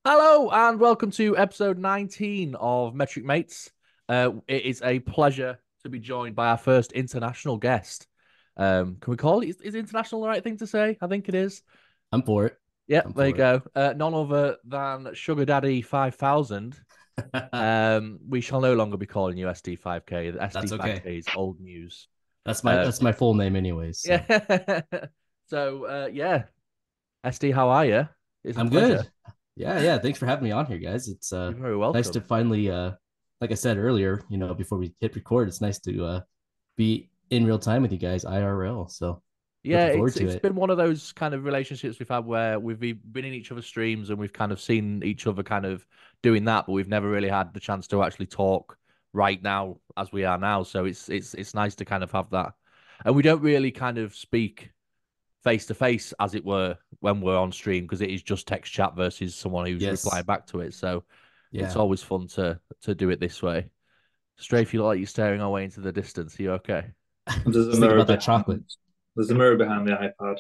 Hello and welcome to episode 19 of Metric Mates. It is a pleasure to be joined by our first international guest. Can we call it? Is international the right thing to say? I think it is. I'm for it. Yeah, I'm there you for it. go. None other than Sugar Daddy 5000. We shall no longer be calling you SD5K. The That's okay. SD5K is old news. That's my Uh, that's my full name anyways. So yeah. Yeah, SD, how are you? It's a I'm pleasure. good. Yeah. Thanks for having me on here, guys. It's You're very nice to welcome. finally like I said earlier, before we hit record, it's nice to be in real time with you guys, IRL. So Yeah, looking it's forward to it's it. been one of those kind of relationships we've had where been in each other's streams and we've kind of seen each other kind of doing that, but we've never really had the chance to actually talk right now as we are now. So it's nice to kind of have that. And we don't really kind of speak face to face, as it were, when we're on stream because it is just text chat versus someone who's replying Yes. back to it. So it's Yeah. always fun to do it this way. Strafe, you look like you're staring away into the distance. Are you okay? There's a Just think mirror about that chocolate. behind. There's a mirror behind the iPad.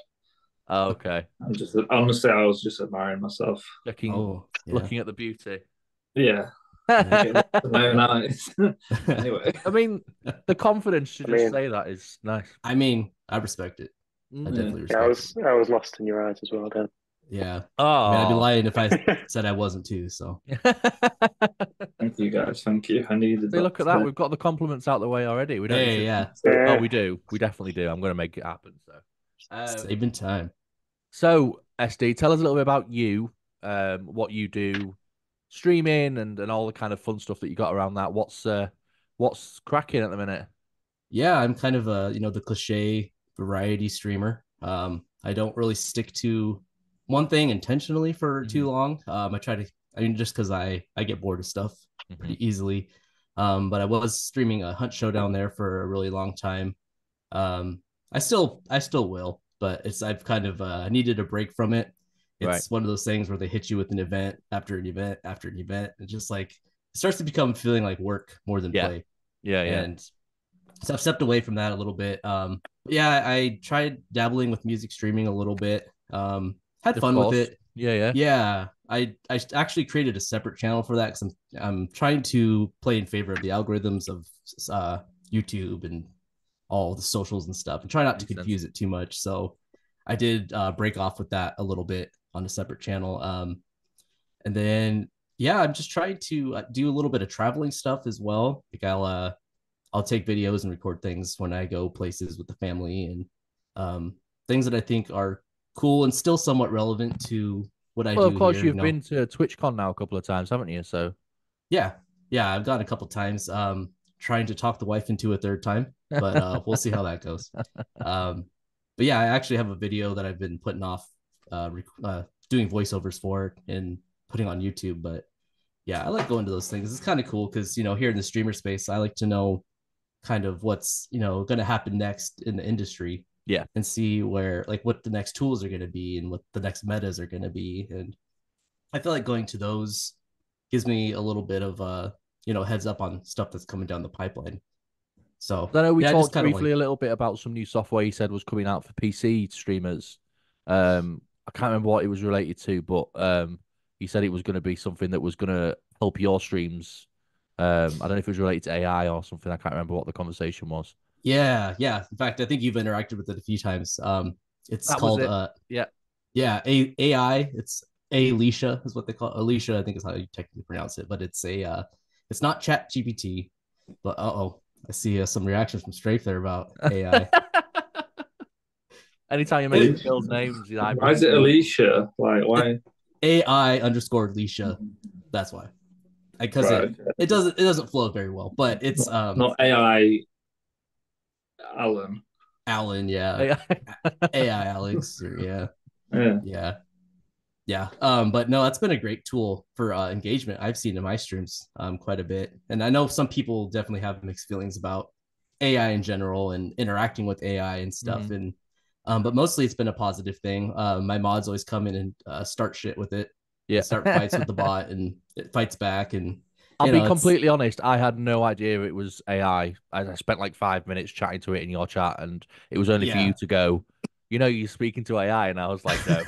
Oh, okay. I'm just honestly, I was just admiring myself. Looking Oh, yeah. looking at the beauty. Yeah, Yeah. getting lost in my own eyes. Anyway, I mean, the confidence to I just mean, say that is nice. I mean, I respect it. I Mm. yeah. definitely yeah, I respect it. was I was lost in your eyes as well, Dan. Yeah. I mean, I'd be Oh. lying if I said I wasn't too. So Thank you guys. Thank you. I needed See, that look at that. today. We've got the compliments out the way already. We don't need hey, to. yeah, Well, Yeah, we do. We definitely do. I'm going to make it happen. Um, saving time. so SD, tell us a little bit about you, what you do, streaming, and all the kind of fun stuff that you got around that. What's cracking at the minute? Yeah, I'm kind of the cliche variety streamer. I don't really stick to one thing intentionally for Hmm. too long. I try to, I mean, just because I get bored of stuff Hmm. pretty easily. But I was streaming a Hunt Showdown there for a really long time. Um, I still will, but I've kind of needed a break from it. Right. It's one of those things where they hit you with an event after an event after an event. It's just like it starts to become feeling like work more than Yeah. play. Yeah. Yeah. And so I've stepped away from that a little bit. But yeah, I tried dabbling with music streaming a little bit. Had Of fun with course. it. Yeah. Yeah. Yeah, I actually created a separate channel for that because I'm trying to play in favor of the algorithms of YouTube and all the socials and stuff, and try not to Makes sense. confuse it too much. So I did break off with that a little bit on a separate channel. And then yeah, I'm just trying to do a little bit of traveling stuff as well. Like I'll take videos and record things when I go places with the family and um, things that I think are cool and still somewhat relevant to what I Well, of do course, here. you've been to TwitchCon now a couple of times, haven't you? So. Yeah, yeah, I've gone a couple times. Trying to talk the wife into a third time, but we'll see how that goes. Um, but yeah, I actually have a video that I've been putting off doing voiceovers for and putting on YouTube. But yeah, I like going to those things. It's kind of cool because here in the streamer space, I like to know kind of what's going to happen next in the industry Yeah. and see where like what the next tools are going to be and what the next metas are going to be. And I feel like going to those gives me a little bit of heads up on stuff that's coming down the pipeline. So I know we yeah, I just talked kind of briefly like a little bit about some new software you said was coming out for PC streamers. I can't remember what it was related to, but you said it was going to be something that was going to help your streams. I don't know if it was related to AI or something. I can't remember what the conversation was. yeah. In fact, I think you've interacted with it a few times. It's That was called it. Yeah. yeah, AI. It's Alicia is what they call it. Alicia, I think is how you technically pronounce it, but it's not Chat GPT. But oh, I see some reactions from Strafe there about AI. Anytime you mention Alicia. girls' names, the Why is eyebrows it go up. Alicia? Like It, why? AI underscore Alicia. That's why. Because Right. it doesn't flow very well, but it's Not AI Alan. Alan, yeah, AI Alex, or yeah, Yeah. yeah, yeah. But no, that's been a great tool for engagement. I've seen in my streams quite a bit, and I know some people definitely have mixed feelings about AI in general and interacting with AI and stuff, Mhm. and but mostly it's been a positive thing. My mods always come in and start shit with it Yeah. and start fights with the bot, and it fights back, and I'll be it's completely honest. I had no idea it was AI. I spent like 5 minutes chatting to it in your chat, and it was only for you yeah. to go, you're speaking to AI. And I was like, no,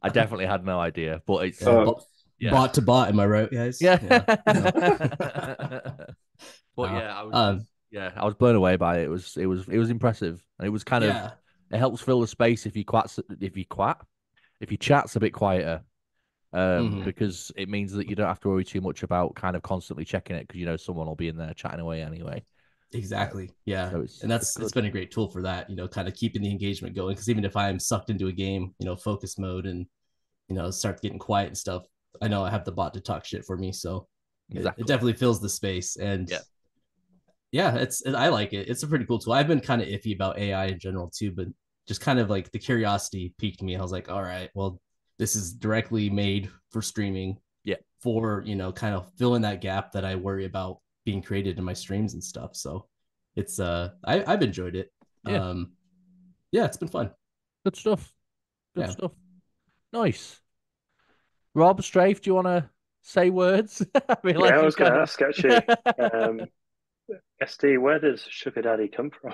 I definitely had no idea. But it's, Yeah, Oh, but Yeah. Bot to bot, am I right, guys? Yeah. But Wow. I was blown away by it. It was impressive. And it was kind of Yeah. it helps fill the space if you chat's a bit quieter. Mhm. Because it means that you don't have to worry too much about kind of constantly checking it because you know someone will be in there chatting away anyway. Exactly. Yeah. So And it's it's good. been a great tool for that, kind of keeping the engagement going. Because even if I'm sucked into a game, focus mode and, start getting quiet and stuff, I know I have the bot to talk shit for me. So it Exactly. definitely fills the space. And Yeah. yeah, I like it. It's a pretty cool tool. I've been kind of iffy about AI in general too, but just kind of like the curiosity piqued me. I was like, all right, well, this is directly made for streaming. Yeah. For kind of filling that gap that I worry about being created in my streams and stuff. So it's I've enjoyed it. Yeah. Yeah, it's been fun. Good stuff. Good Yeah. stuff. Nice. Rob, Strafe, do you want to say words? I mean, Yeah, I like you was going kind to of. ask actually, SD, where does Sugar Daddy come from?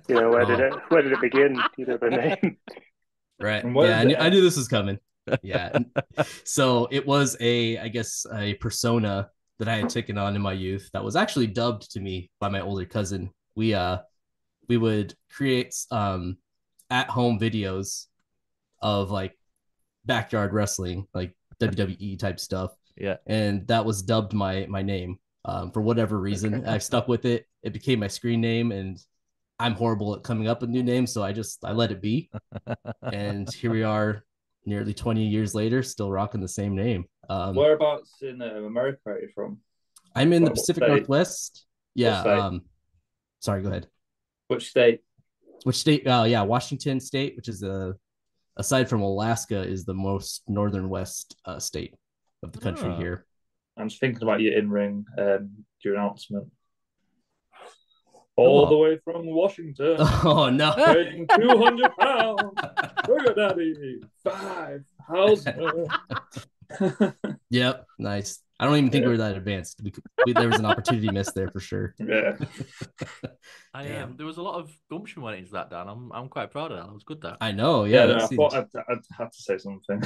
Where did Oh, it begin? The name. right. And where Yeah, is it I at? knew this was coming. Yeah. So it was I guess, a persona that I had taken on in my youth that was actually dubbed to me by my older cousin. We would create at home videos of like backyard wrestling, like WWE type stuff. Yeah. And that was dubbed my name. For whatever reason, Okay. I've stuck with it. It became my screen name, and I'm horrible at coming up with new names, so I let it be. And here we are, nearly 20 years later, still rocking the same name. Whereabouts in America are you from? I'm in the Like what Pacific state? Northwest. What Yeah. state? Sorry, go ahead. Which state? Which state? Oh, yeah, Washington State, which is aside from Alaska, is the most northern west state of the country Oh. here. I'm just thinking about your in-ring, your announcement. All the way from Washington, Oh no! weighing 200 pounds, Sugar Daddy, 5,000. Yep, nice. I don't even think we were that advanced. There was an opportunity missed there for sure. Yeah. There was a lot of gumption went into that, Dan. I'm quite proud of that. It was good, that. I know. Yeah, Yeah, no, I thought I'd have to say something.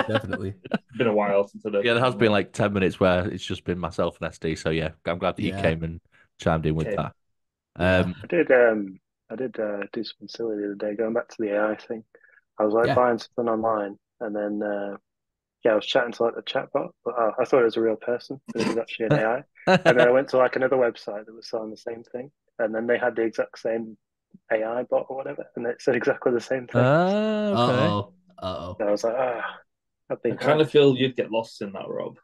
definitely. It's been a while since I did. Yeah, there has been like 10 minutes where it's just been myself and SD. So yeah, I'm glad that you Yeah. came and chimed in with Okay. that. Yeah. I did do something silly the other day, going back to the AI thing. I was like Yeah. buying something online, and then I was chatting to like the chatbot, but I thought it was a real person, but it was actually an AI. And then I went to like another website that was selling the same thing, and then they had the exact same AI bot or whatever, and it said exactly the same thing. Okay. Uh-oh. And I was like, I've I been kind of hacked. feel you'd get lost in that, Rob.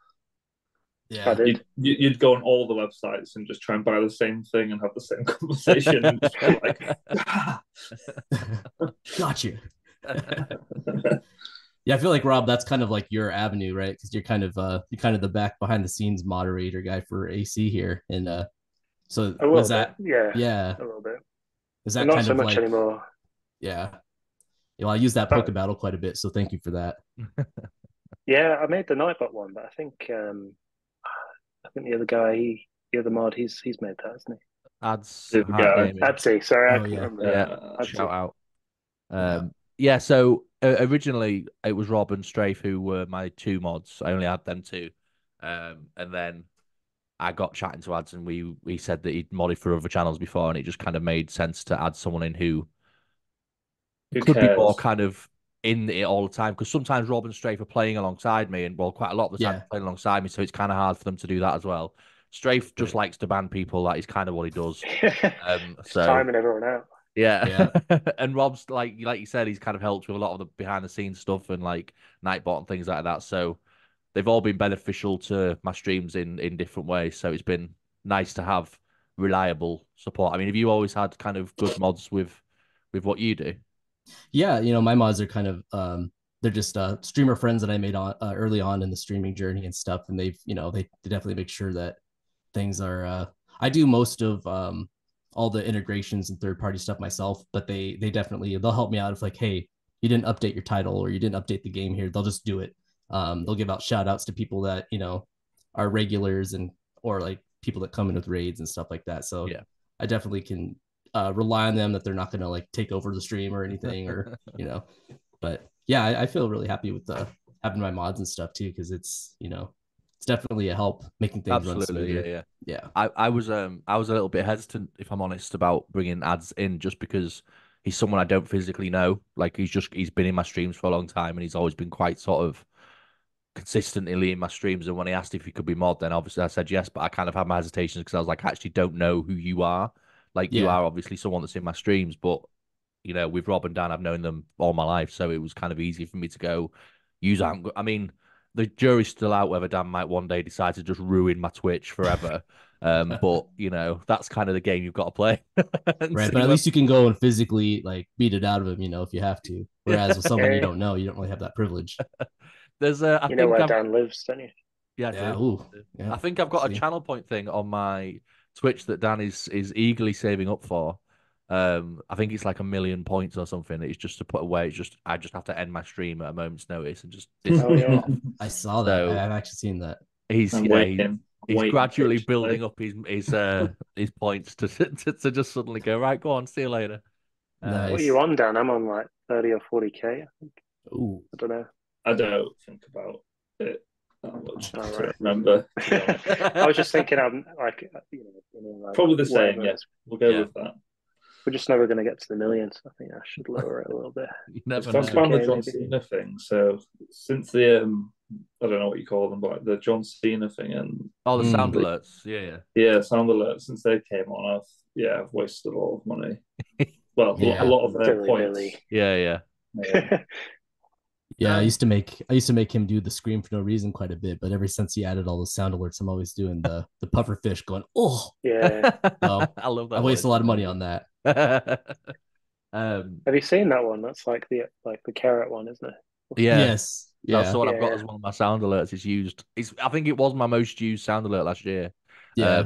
I Yeah. did. You'd go on all the websites and just try and buy the same thing and have the same conversation and just be like, Gotcha. Yeah, I feel like, Rob, that's kind of like your avenue, right? Because you're kind of the back behind the scenes moderator guy for AC here. And so A was little bit, that yeah, a little bit, is but that not kind so of much like anymore. yeah. Well, I use that But poke battle quite a bit, so thank you for that. yeah, I made the Nightbot one, but I think the other guy, the other mod, he's made that, hasn't he? Ads the Heart guy. Gaming. Adsy, sorry, I Oh couldn't yeah. remember. Yeah, Adsy. shout out. Yeah. Yeah, so originally it was Rob and Strafe who were my two mods. I only had them two. And then I got chatting to Ads and we said that he'd modded for other channels before and it just kind of made sense to add someone in who Who could be more cares? kind of in it all the time. Because sometimes Rob and Strafe are playing alongside me and well, quite a lot of the time Yeah. playing alongside me, so it's kind of hard for them to do that as well. Strafe just Right. likes to ban people. That is kind of what he does. Just So timing everyone out. yeah. Yeah. And Rob's like you said, he's kind of helped with a lot of the behind the scenes stuff and like Nightbot and things like that. So they've all been beneficial to my streams in different ways. So it's been nice to have reliable support. I mean, have you always had kind of good mods with what you do? Yeah, my mods are kind of they're just streamer friends that I made on early on in the streaming journey and stuff, and they definitely make sure that things are. I do most of all the integrations and third party stuff myself, but they'll help me out if like, hey, you didn't update your title or you didn't update the game here. They'll just do it. They'll give out shout outs to people that are regulars and or like people that come in with raids and stuff like that. So Yeah. I definitely can rely on them that they're not going to like take over the stream or anything or but yeah, I feel really happy with having my mods and stuff too, because it's it's definitely a help making things run Absolutely, smoother. yeah. Yeah. I was a little bit hesitant, if I'm honest, about bringing ads in, just because he's someone I don't physically know. Like he's been in my streams for a long time, and he's always been quite sort of consistently in my streams. And when he asked if he could be mod, then obviously I said yes, but I kind of had my hesitations because I was like, I actually don't know who you are. Like you Yeah. are obviously someone that's in my streams, but with Rob and Dan, I've known them all my life, so it was kind of easy for me to go use. I mean, the jury's still out whether Dan might one day decide to just ruin my Twitch forever. But that's kind of the game you've got to play. Right, but at least you can go and physically like beat it out of him, if you have to. Whereas with someone you don't know, you don't really have that privilege. There's you know where Dan lives, don't you? Yeah, yeah. Ooh, yeah. I think I've got a channel point thing on my Twitch that Dan is eagerly saving up for. I think it's like 1 million points or something. It's just to put away. I just have to end my stream at a moment's notice and just yeah. I saw that. I've actually seen that. He's gradually building up his points to just suddenly go, right, go on, see you later. Nice. What are you on, Dan? I'm on like 30 or 40k, I think. Ooh. I don't know. I don't think about it that much to remember. I was just thinking, I'm like, probably the same. Yeah, we'll go with that. We're just never going to get to the millions. I think I should lower it a little bit. You never know. That's kind of the John Cena thing. So since the I don't know what you call them, but like the John Cena thing and the sound alerts, yeah, sound alerts. Since they came on, I've wasted a lot of money. Well, a lot of their points. Yeah. Yeah, I used to make him do the scream for no reason quite a bit, but ever since he added all the sound alerts, I'm always doing the puffer fish going, oh yeah. So I love that. I waste a lot of money on that. Have you seen that one? That's like the carrot one, isn't it? Yeah. Yes. Yeah. That's what I've got as one of my sound alerts. I think it was my most used sound alert last year. Yeah.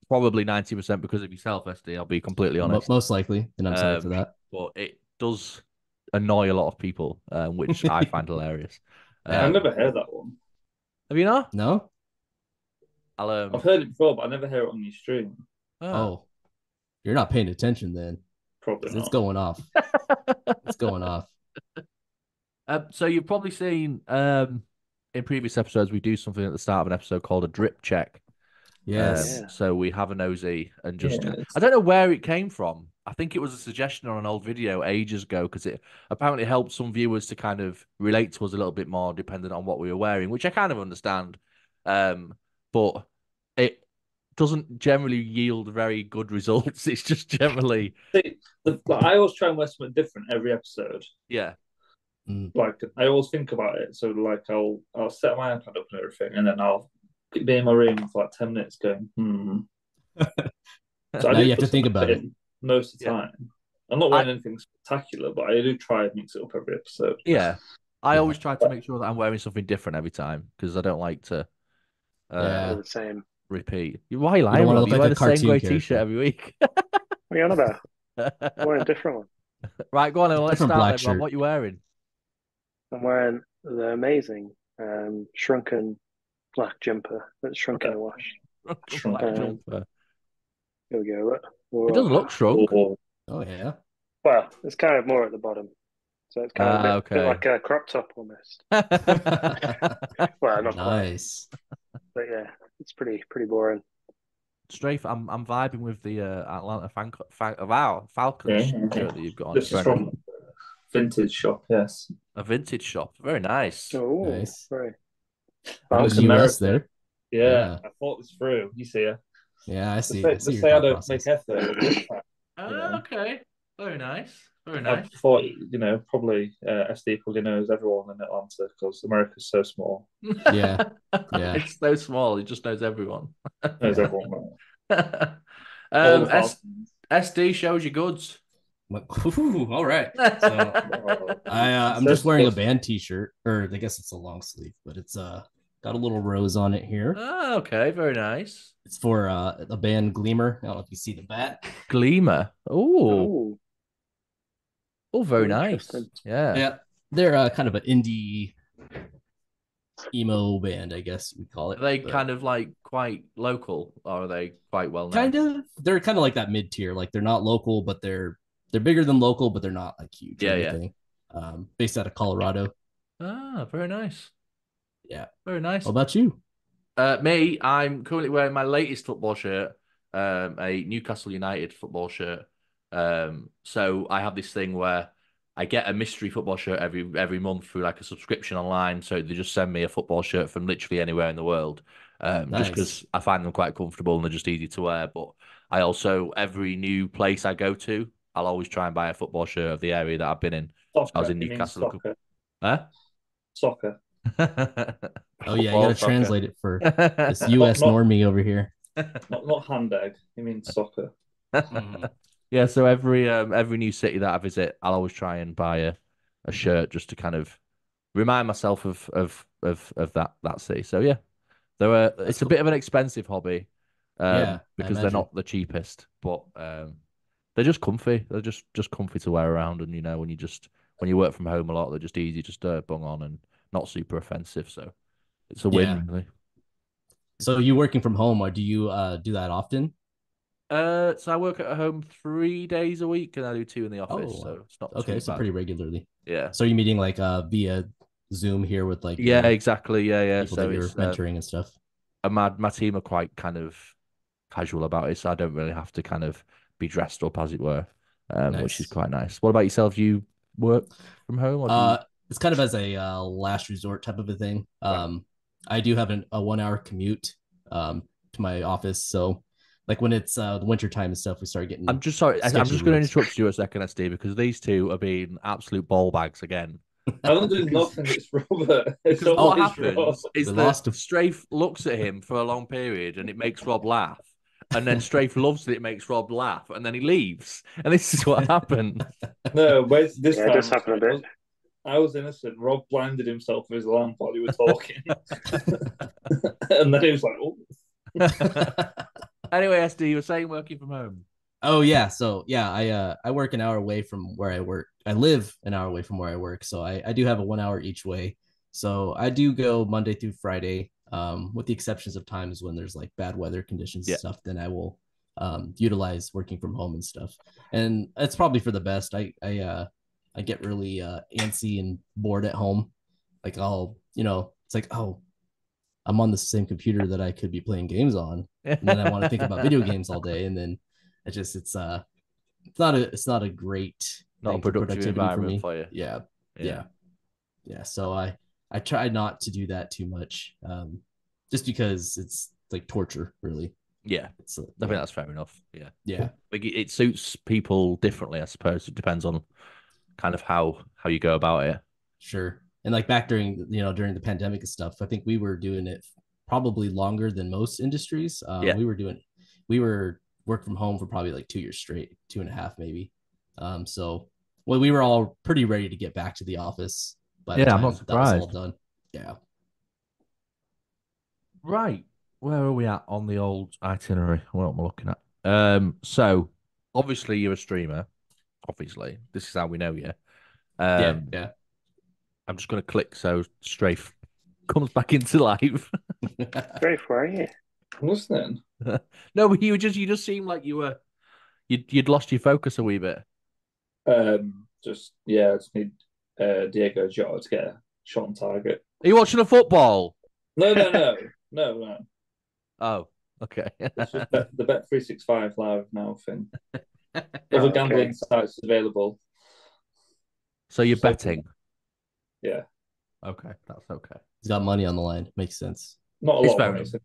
Probably 90% because of yourself, SD. I'll be completely honest. Most likely, and I'm sorry for that. But it does annoy a lot of people, which I find hilarious. I've never heard that one. Have you not? No. I've heard it before, but I never hear it on your stream. Oh, you're not paying attention then. Probably not. It's going off. It's going off. So you've probably seen in previous episodes we do something at the start of an episode called a drip check. Yes. So we have a nosy and just I don't know where it came from. I think it was a suggestion on an old video ages ago because it apparently helped some viewers to kind of relate to us a little bit more depending on what we were wearing, which I kind of understand. But it doesn't generally yield very good results. It's just generally I always try and wear something different every episode. Yeah. Like I always think about it. So like I'll set my iPad up and everything, and then I'll be in my room for like 10 minutes going, So now you have to think about it most of the time. I'm not wearing anything spectacular, but I do try and mix it up every episode. Yeah. I always try to make sure that I'm wearing something different every time because I don't like to the same repeat. Why are you lying? You don't want to look like the same grey t-shirt every week. What are you on about? I'm wearing a different one. Right, go on and let's start. Rob, what are you wearing? I'm wearing the amazing shrunken black jumper that's shrunk in a wash. Jumper. Here we go. It doesn't look shrunk. Oh yeah. Well, it's kind of more at the bottom, so it's kind of a bit like a crop top almost. Well, not nice. Quite. But yeah, it's pretty boring. Strafe, I'm vibing with the Atlanta Falcons shirt that you've got on. This is from a vintage shop, yes. A vintage shop. Very nice. Oh, nice. Very. Was US there? Yeah, I thought this through. You see her. Yeah, I see. I don't make effort. Okay. Very nice. Very nice. I thought, probably SD probably knows everyone in Atlanta because America's so small. Yeah. It's so small. It just knows everyone. Knows everyone. SD shows you goods. Ooh, all right. So I'm just wearing a band t-shirt, or I guess it's a long sleeve, but it's got a little rose on it here. Oh, okay, very nice. It's for a band Gleamer. I don't know if you see the back. Gleamer. Oh, very nice. Yeah. They're kind of an indie emo band, I guess we call it. Are they kind of like quite local, or are they quite well known? Kind of. They're kind of like that mid tier. Like they're not local, but they're bigger than local, but they're not like huge. Yeah. Based out of Colorado. Ah, very nice. Yeah. Very nice. How about you? Me, I'm currently wearing my latest football shirt, a Newcastle United football shirt. So I have this thing where I get a mystery football shirt every month through like a subscription online. So they just send me a football shirt from literally anywhere in the world, just Nice. because I find them quite comfortable and they're just easy to wear. But I also, every new place I go to, I'll always try and buy a football shirt of the area that I've been in. So I was Soccer. in It means Newcastle. soccer. Huh? Soccer. Oh yeah, you Football, gotta soccer. translate it for this Not US not normie over here. not handbag. It means soccer. Mhm. Yeah, so every new city that I visit, I'll always try and buy a shirt just to kind of remind myself of that city. So yeah, That's it's a bit cool. of an expensive hobby, Yeah, I because they're imagine. not the cheapest, but they're just comfy. They're just comfy to wear around, and when you work from home a lot, they're just easy, just bung on and not super offensive. So it's a win, Yeah. really. So you working from home, or do you do that often? So I work at home 3 days a week, and I do two in the office, Oh, so it's not okay, too so bad. pretty regularly. Yeah. So you're meeting like via Zoom here with like Yeah, your exactly. Yeah, yeah. people that So you're it's mentoring and stuff. my team are quite kind of casual about it, so I don't really have to kind of be dressed up, as it were, which is Nice. quite nice. What about yourself? Do you work from home or do you? Uh, it's kind of as a last resort type of a thing. Right. I do have a 1 hour commute to my office, so like when it's the winter time and stuff, we start I'm getting just sorry. I'm sketchy just going to roads. interrupt you a second, SD, because these two are being absolute ball bags again. I don't do Because nothing. It's Robert. It's because what always Rob. happens is We that lost him. Strafe looks at him for a long period and it makes Rob laugh. And then Strafe loves that it makes Rob laugh, and then he leaves. And this is what happened. No, where's this Yeah, it time? does happen a bit. I was innocent. Rob blinded himself with his lamp while you were talking, and then he was like, "Oh, Anyway, SD, you were saying working from home. Oh yeah, so yeah, I work an hour away from where I work. I live an hour away from where I work, so I do have a 1 hour each way. So I do go Monday through Friday, with the exceptions of times when there's like bad weather conditions and Yeah. stuff. Then I will utilize working from home and stuff, and it's probably for the best. I get really antsy and bored at home. Like it's like, oh, I'm on the same computer that I could be playing games on, and then I want to think about video games all day, and then it's not a great Not a thing for productive productivity for environment me. for you. Yeah, Yeah. yeah, yeah. So I try not to do that too much, just because it's like torture, really. Yeah. It's I think yeah, that's fair enough. Yeah. yeah, Like it suits people differently, I suppose. It depends on kind of how you go about it. sure. And like back during the pandemic and stuff, I think we were doing it probably longer than most industries. Yeah. We were work from home for probably like 2 years straight, 2.5 maybe. So well, we were all pretty ready to get back to the office by the Yeah, I'm not time that was all surprised. done. Yeah. Right. Where are we at on the old itinerary? What am I looking at? So obviously you're a streamer. Obviously, this is how we know you. Yeah. Um, Yeah. I'm just gonna click so Strafe comes back into life. Great, where are you? I'm listening." No, but you just seem like you'd lost your focus a wee bit. Just yeah, I just need Diego Jota to get a shot on target. Are you watching a football? No. Oh, okay. It's just the Bet365 live now thing. Oh, Other okay. gambling sites available. So you're Just like, betting. yeah, Okay, that's okay. He's got money on the line. Makes sense. not a It's lot of fair money. enough. It's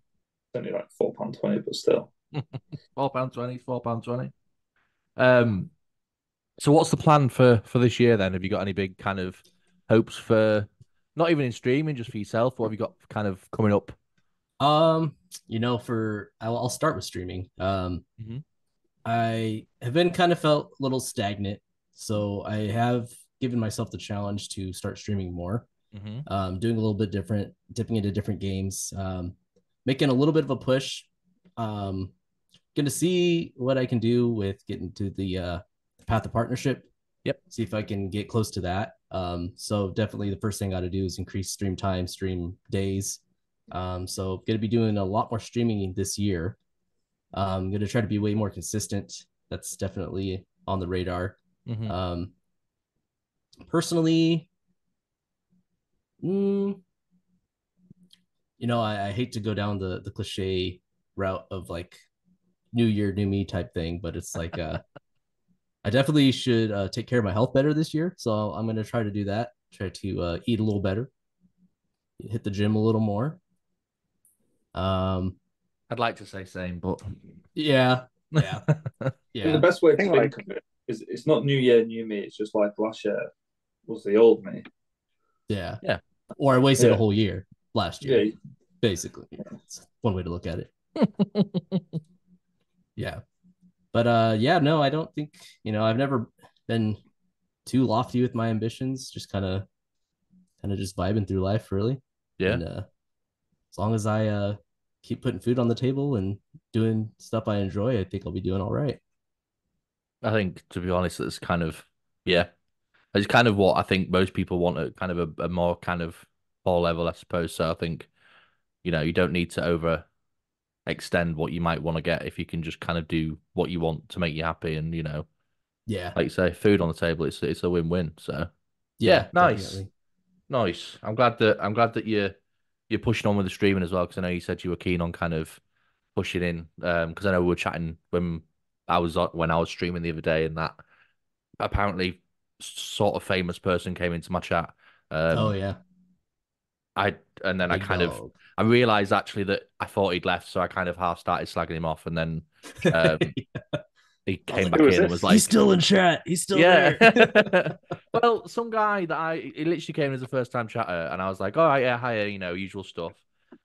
only like £4.20, but still. £4.20, £4.20. Um, so what's the plan for this year then? Have you got any big kind of hopes for not even in streaming, just for yourself? What have you got kind of coming up? For I'll start with streaming. Hmm. I have been kind of felt a little stagnant, so I have given myself the challenge to start streaming more, Hmm. doing a little bit different, dipping into different games, making a little bit of a push. Um, Gonna see what I can do with getting to the path of partnership. Yep. See if I can get close to that. So definitely the first thing I got to do is increase stream time, stream days. So gonna be doing a lot more streaming this year. I'm gonna try to be way more consistent. That's definitely on the radar. Hmm. Um, Personally, I hate to go down the cliche route of like New Year, new me type thing, but it's like I definitely should take care of my health better this year. So I'm gonna try to do that. Try to eat a little better, hit the gym a little more. Um, I'd like to say same, but yeah, yeah, And the yeah, best way I to think think like of it is it's not New Year, new me. It's just like last year was the old me. yeah. yeah. Or I wasted a Yeah, whole year last year, yeah. basically. It's one way to look at it. Yeah. But yeah, no, I don't think, I've never been too lofty with my ambitions, just kind of just vibing through life really. Yeah. And as long as I keep putting food on the table and doing stuff I enjoy, I think I'll be doing all right. I think, to be honest, it's kind of, yeah, it's kind of what I think most people want at kind of a more kind of core level, I suppose. So I think, you don't need to over extend what you might want to get if you can just kind of do what you want to make you happy. And, Yeah. like you say, food on the table, it's a win-win. So yeah, Yeah, nice. definitely. Nice. I'm glad that you're pushing on with the streaming as well, because I know you said you were keen on kind of pushing in. Because I know we were chatting when I was streaming the other day, and that apparently sort of famous person came into my chat. Oh Um, yeah. I and then Big dog. I realized actually that I thought he'd left, so I kind of half started slagging him off, and then um he I was came like, who back was in and was this? he's like, still in chat. He's still yeah. there. Well, some guy that he literally came in as a first time chatter, and I was like, all right, yeah, hiya, usual stuff.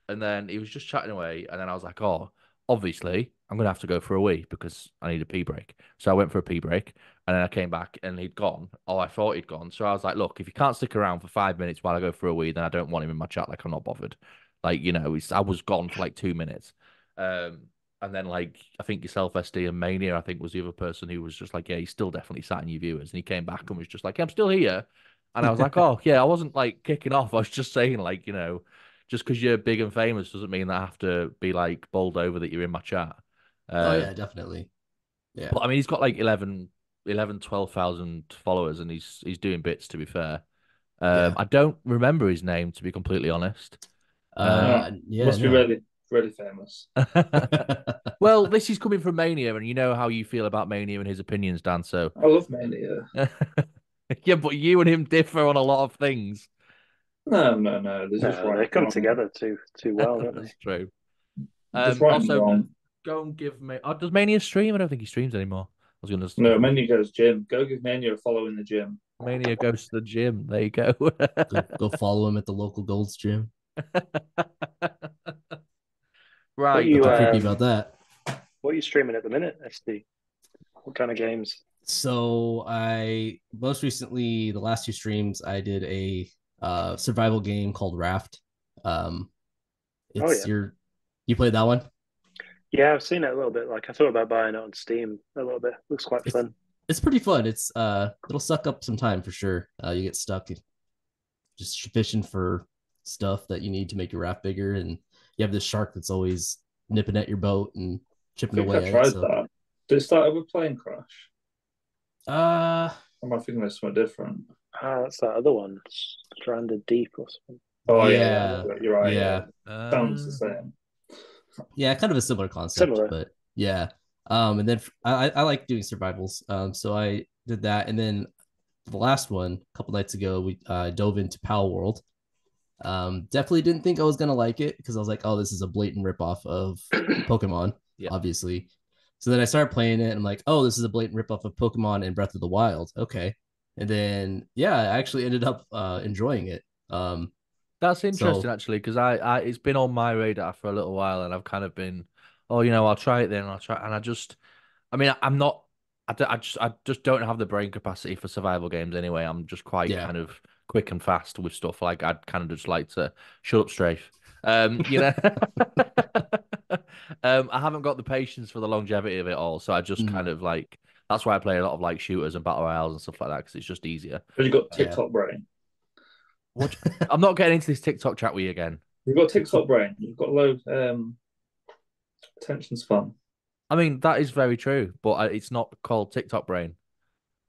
And then he was just chatting away, and then I was like, oh, obviously, I'm gonna have to go for a wee because I need a pee break. So I went for a pee break, and then I came back and he'd gone. Oh, I thought he'd gone. So I was like, look, if you can't stick around for 5 minutes while I go for a wee, then I don't want him in my chat. Like I'm not bothered. Like, I was gone for like 2 minutes. Um, and then like I think yourself, SD and Mania, I think was the other person who was just like, yeah, he's still definitely sat in your viewers. And he came back and was just like, yeah, I'm still here. And I was like, oh yeah, I wasn't like kicking off. I was just saying like, just because you're big and famous doesn't mean that I have to be like bowled over that you're in my chat. Oh Uh, yeah, definitely. Yeah. but I mean, he's got like 12,000 followers, and he's doing bits. To be fair, Yeah. I don't remember his name to be completely honest. Um, Yeah, Must be no. really, really famous. well, this is coming from Mania, and you know how you feel about Mania and his opinions, Dan. So, I love Mania. yeah, but you and him differ on a lot of things. No, no, no. There's just No, right they and come wrong. together too well, don't they? That's true. Just right and Also, wrong. go and give me. Oh, does Mania stream? I don't think he streams anymore. I was gonna. No, Mania goes gym. Go give Mania a follow in the gym. Mania goes to the gym. There you go. Go follow him at the local Gold's Gym. What Right. you Nothing creepy about that. what are you streaming at the minute, SD? What kind of games? So I most recently, the last two streams, I did a survival game called Raft. Um, Oh it's yeah. you played that one? Yeah, I've seen it a little bit. Like I thought about buying it on Steam a little bit. Looks quite It's fun. it's pretty fun. It'll suck up some time for sure. You get stuck just fishing for stuff that you need to make your raft bigger, and you have this shark that's always nipping at your boat and I chipping think I away at it. tried So that. Did it start with plane crash? uh Or am I thinking there's something different? Ah, that's that other one, Stranded Deep or something. Oh yeah, yeah. You're right. Yeah, yeah, sounds the same. yeah, kind of a similar concept, Similar. but yeah. And then I like doing survivals. So I did that, and then the last one a couple nights ago we dove into Pal World. Definitely didn't think I was gonna like it because I was like, oh, this is a blatant ripoff of Pokemon, Yeah. obviously. So then I started playing it and I'm like, oh, this is a blatant ripoff of Pokemon and Breath of the Wild. Okay. And then yeah, I actually ended up enjoying it. That's interesting So actually, because it's been on my radar for a little while, and I've kind of been, oh, I'll try it then, I'll try, and I mean, I'm not, I just don't have the brain capacity for survival games anyway. I'm just quite yeah. kind of quick and fast with stuff. Like I'd kind of just like to shut up, strafe. I haven't got the patience for the longevity of it all, so I just kind Mm, of like that's why I play a lot of like shooters and battle royales and stuff like that because it's just easier. But you got yeah. TikTok brain. What? I'm not getting into this TikTok chat with you again. You've got TikTok brain. You've got low attention span. I mean, that is very true, but it's not called TikTok brain.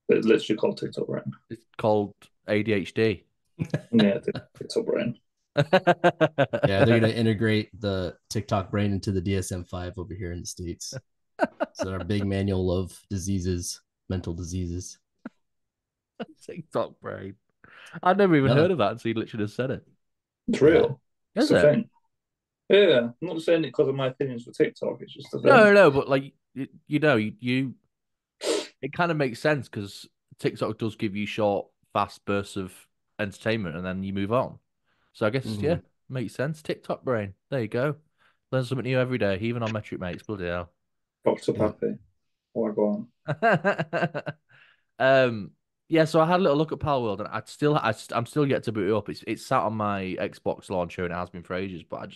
It's literally called TikTok brain. It's called ADHD. Yeah, TikTok brain. Yeah, they're gonna integrate the TikTok brain into the DSM-5 over here in the States. So our big manual of diseases, mental diseases. TikTok brain. I'd never even No, heard of that until you literally just said it. It's yeah, real. It's Is a it? thing. Yeah, I'm not saying it because of my opinions for TikTok. It's just a No, thing. no, but like it kind of makes sense because TikTok does give you short, fast bursts of entertainment, and then you move on. So I guess hmm yeah, makes sense. TikTok brain. There you go. Learn something new every day, even on Metric Mates. Bloody hell. Box up yeah, happy. Oh my god. um, yeah. So I had a little look at Pal World, and I'm still yet to boot it up. It's sat on my Xbox launcher, and it has been for ages. But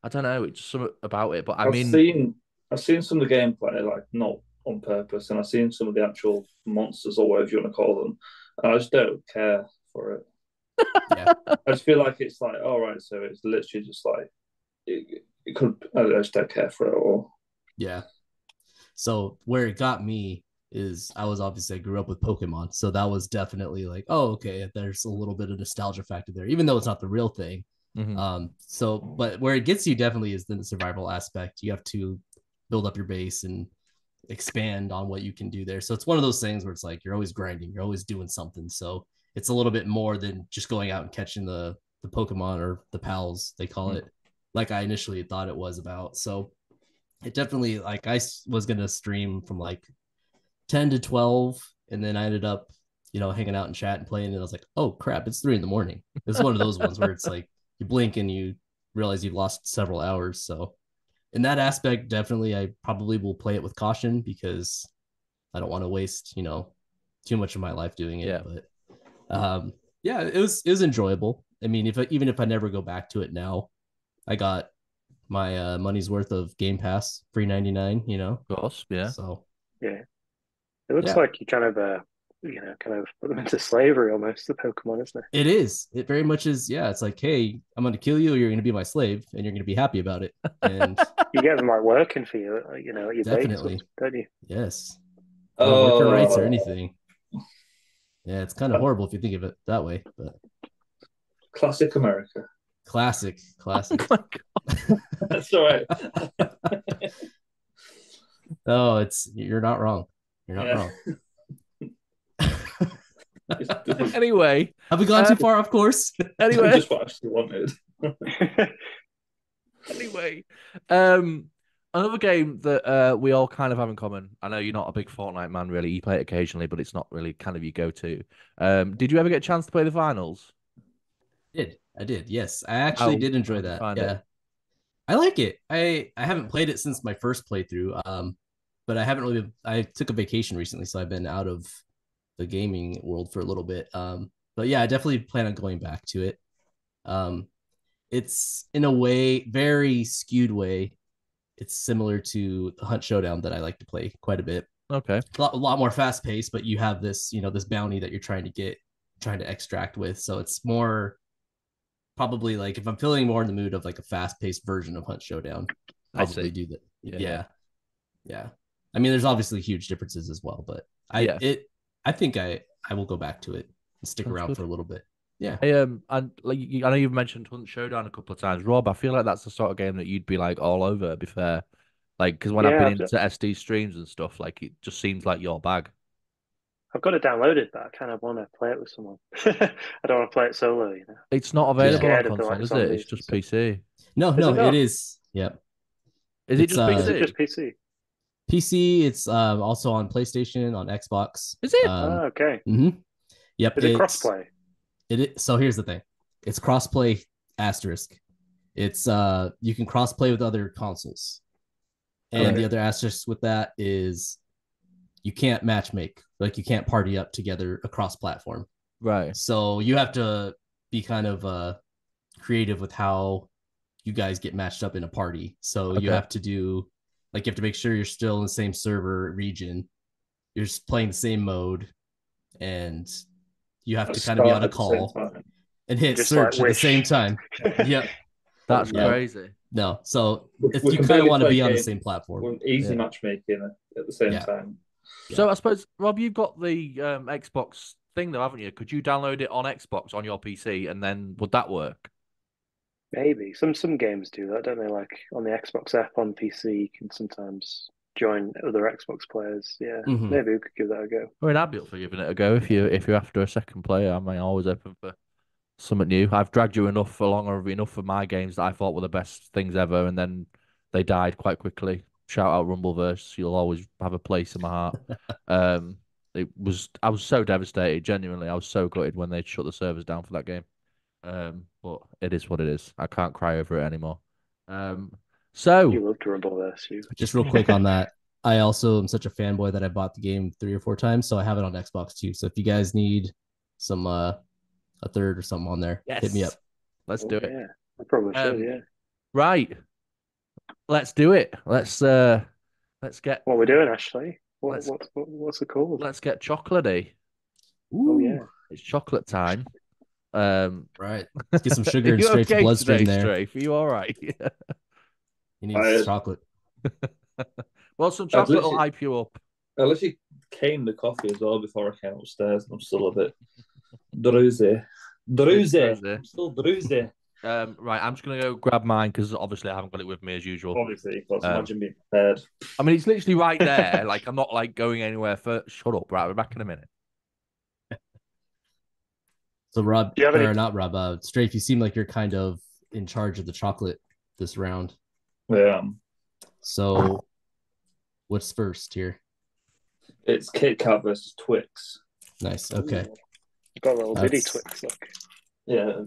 I don't know. It's just something about it. But I I've mean, seen I've seen some of the gameplay, like not on purpose, and I've seen some of the actual monsters or whatever you want to call them. And I just don't care for it. yeah, I just feel like it's like, all right, so it's literally just like it could. I just don't care for it at all. yeah. So where it got me is I grew up with Pokemon, so that was definitely like, oh, okay, there's a little bit of nostalgia factor there, even though it's not the real thing. mhm. So but where it gets you definitely is the survival aspect. You have to build up your base and expand on what you can do there. So it's one of those things where it's like you're always grinding, you're always doing something. So it's a little bit more than just going out and catching the Pokemon or the pals they call it, like I initially thought it was about. So it definitely like I was gonna stream from like 10 to 12, and then I ended up hanging out and chat and playing, and I was like, oh crap, it's 3 in the morning. It's one of those ones where it's like you blink and you realize you've lost several hours. So in that aspect, definitely I probably will play it with caution because I don't want to waste too much of my life doing it. Yeah. But yeah, it was enjoyable. I mean, even if I never go back to it now, I got my money's worth of Game Pass, free 99. Of course, yeah. So Yeah. It looks yeah, like you kind of kind of put them into slavery almost, the Pokemon, isn't it? it is. It very much is. Yeah, it's like, hey, I'm going to kill you, or you're going to be my slave, and you're going to be happy about it. And You get them like working for you, at your base, definitely, don't you? yes, no worker rights or Oh, anything. Yeah, it's kind of horrible if you think of it that way, but classic America. classic, classic. Oh my God. That's all right. Oh, you're not wrong. You're not Yeah. wrong. Anyway, Have we gone too far? Of course. anyway, Just what I actually wanted. anyway, another game that we all kind of have in common. I know you're not a big Fortnite man, really. You play it occasionally, but it's not really kind of your go-to. Did you ever get a chance to play the finals? I did. Yes, I actually did How enjoy did you that. find Yeah, it? I like it. I haven't played it since my first playthrough. But I haven't really. I took a vacation recently, so I've been out of the gaming world for a little bit. But yeah, I definitely plan on going back to it. Um, it's in a way, very skewed way. It's similar to the Hunt Showdown that I like to play quite a bit. Okay. A lot more fast paced, but you have this, this bounty that you're trying to extract with. So it's more probably like if I'm feeling more in the mood of like a fast paced version of Hunt Showdown, I see. probably do that. Yeah. Yeah. I mean, there's obviously huge differences as well, but Yeah. I think I will go back to it and stick Sounds around good. for a little bit. Yeah. And like I know you've mentioned Hunt Showdown a couple of times, Rob. I feel like that's the sort of game that you'd be like all over. To be fair, like because when I've been Yeah, into SD streams and stuff, like it just seems like your bag. I've got it downloaded, but I kind of want to play it with someone. I don't want to play it solo, It's not Too Yeah. available on scared of the console, like is it? It's zombies and just stuff. PC. No, Is no, it it not? is. Yep. Is it It's just Is it PC? just PC? PC. It's also on PlayStation, on Xbox. Is it? Okay. Yep. Is it crossplay? So here's the thing. It's crossplay asterisk. It's you can crossplay with other consoles. And Okay. the other asterisk with that is you can't matchmake. Like you can't party up together across platform. Right. So you have to be kind of creative with how you guys get matched up in a party. So you Okay. have to do like you have to make sure you're still in the same server region. You're just playing the same mode, and you have to kind of be on a call and hit Just like search at the same wish. time. Yep. That's Yeah. crazy. No. So if We you can kind of barely want to play be on the games same platform. with easy Yeah. matchmaking at the same Yeah. time. So I suppose, Rob, you've got the Xbox thing though, haven't you? Could you download it on Xbox on your PC and then would that work? Maybe some games do that, don't they? Like on the Xbox app on PC, you can sometimes join other Xbox players. Yeah, Mhm. maybe we could give that a go. I mean, I'd be up for giving it a go if you're after a second player. I'm always open for something new. I've dragged you enough along or enough for my games that I thought were the best things ever, and then they died quite quickly. Shout out Rumbleverse. You'll always have a place in my heart. Um, I was so devastated. Genuinely, I was so gutted when they shut the servers down for that game. But it is what it is. I can't cry over it anymore. Um, so You love to Rumbleverse, you. Just real quick on that, I also am such a fanboy that I bought the game 3 or 4 times, so I have it on Xbox too. So if you guys need some a third or something on there, hit me up. yes, let's do it. Yeah, I probably should. Yeah. Right, let's do it. Let's get What we're doing, Ashley? Let's- What's it called? let's get chocolatey. Oh yeah. It's chocolate time. Right. Let's get some sugar Are in you Strafe's okay bloodstream today, there. Strafe? Are you all right? He needs chocolate. Well, some chocolate will literally- hype you up. I literally came the coffee as well before I came upstairs, and I'm still a bit drowsy. Drowsy. I'm still drowsy. Right, I'm just gonna go grab mine because obviously I haven't got it with me as usual. Obviously, because Um, imagine being prepared. I mean, it's literally right there. Like I'm not like going anywhere for. Shut up, right? We're back in a minute. So Rob, Do you have any- or not Rob, Strafe, you seem like you're kind of in charge of the chocolate this round. Yeah, So what's first here? it's Kit Kat versus Twix. Nice. Okay. Got a little bitty That's- Twix look. Yeah,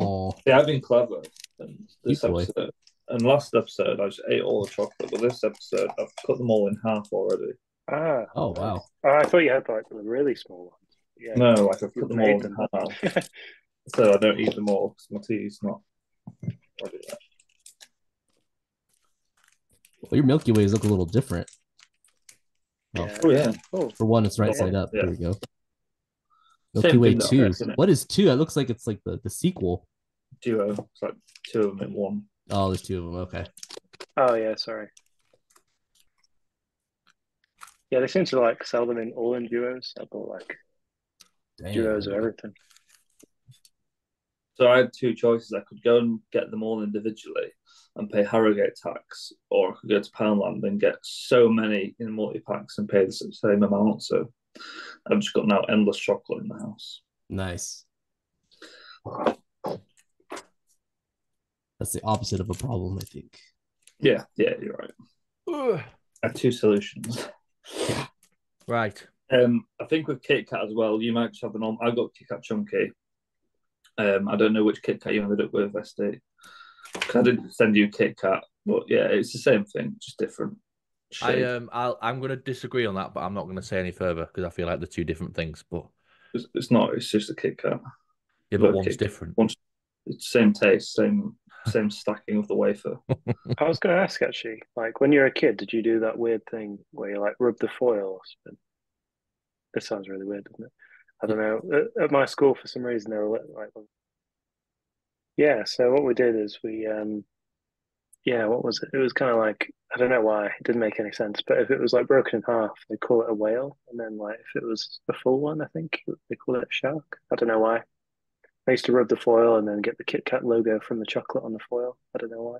Oh, yeah, I've been clever. And this Cute boy. episode, and last episode, I just ate all the chocolate, but this episode, I've cut them all in half already. Ah. oh wow. Oh, I thought you had like the really small ones. Yeah. No, like I've You cut them made all in them. half, so I don't eat them all because my tea's not ready yet. Well, your Milky Ways look a little different. Oh, Oh yeah, Oh, for one, it's right Yeah. side up. Yeah. There we go. Same Milky Way thing though, 2. isn't it? What is 2? It looks like it's like the sequel. duo. It's like two of them in one. Oh, there's 2 of them. Okay. oh yeah. Sorry. Yeah, they seem to like sell them in all in duos. I bought like duos of Damn. everything. So I had two choices. I could go and get them all individually and pay Harrogate tax, or I could go to Poundland and get so many in multi packs and pay the same amount. So I've just got now endless chocolate in the house. Nice. That's the opposite of a problem, I think. Yeah, you're right. I have two solutions. Right. I think with Kit Kat as well, you might just have the normal. I got Kit Kat Chunky. I don't know which Kit Kat you ended up with, SD. I didn't send you Kit Kat, but yeah, it's the same thing, just different. Shade. I'm gonna disagree on that, but I'm not gonna say any further because I feel like they're two different things. But It's not. It's just a Kit Kat. yeah, but Look, one's Kit- different. It's same taste, same stacking of the wafer. I was going to ask actually, like when you were a kid, did you do that weird thing where you like rub the foil or something? This sounds really weird, doesn't it? I don't know. At my school, for some reason, they were like, yeah. So what we did is yeah, what was it? It was kind of like I don't know why it didn't make any sense, but if it was like broken in half, they call it a whale, and then like if it was a full one, I think they call it a shark. I don't know why. I used to rub the foil and then get the Kit Kat logo from the chocolate on the foil. I don't know why.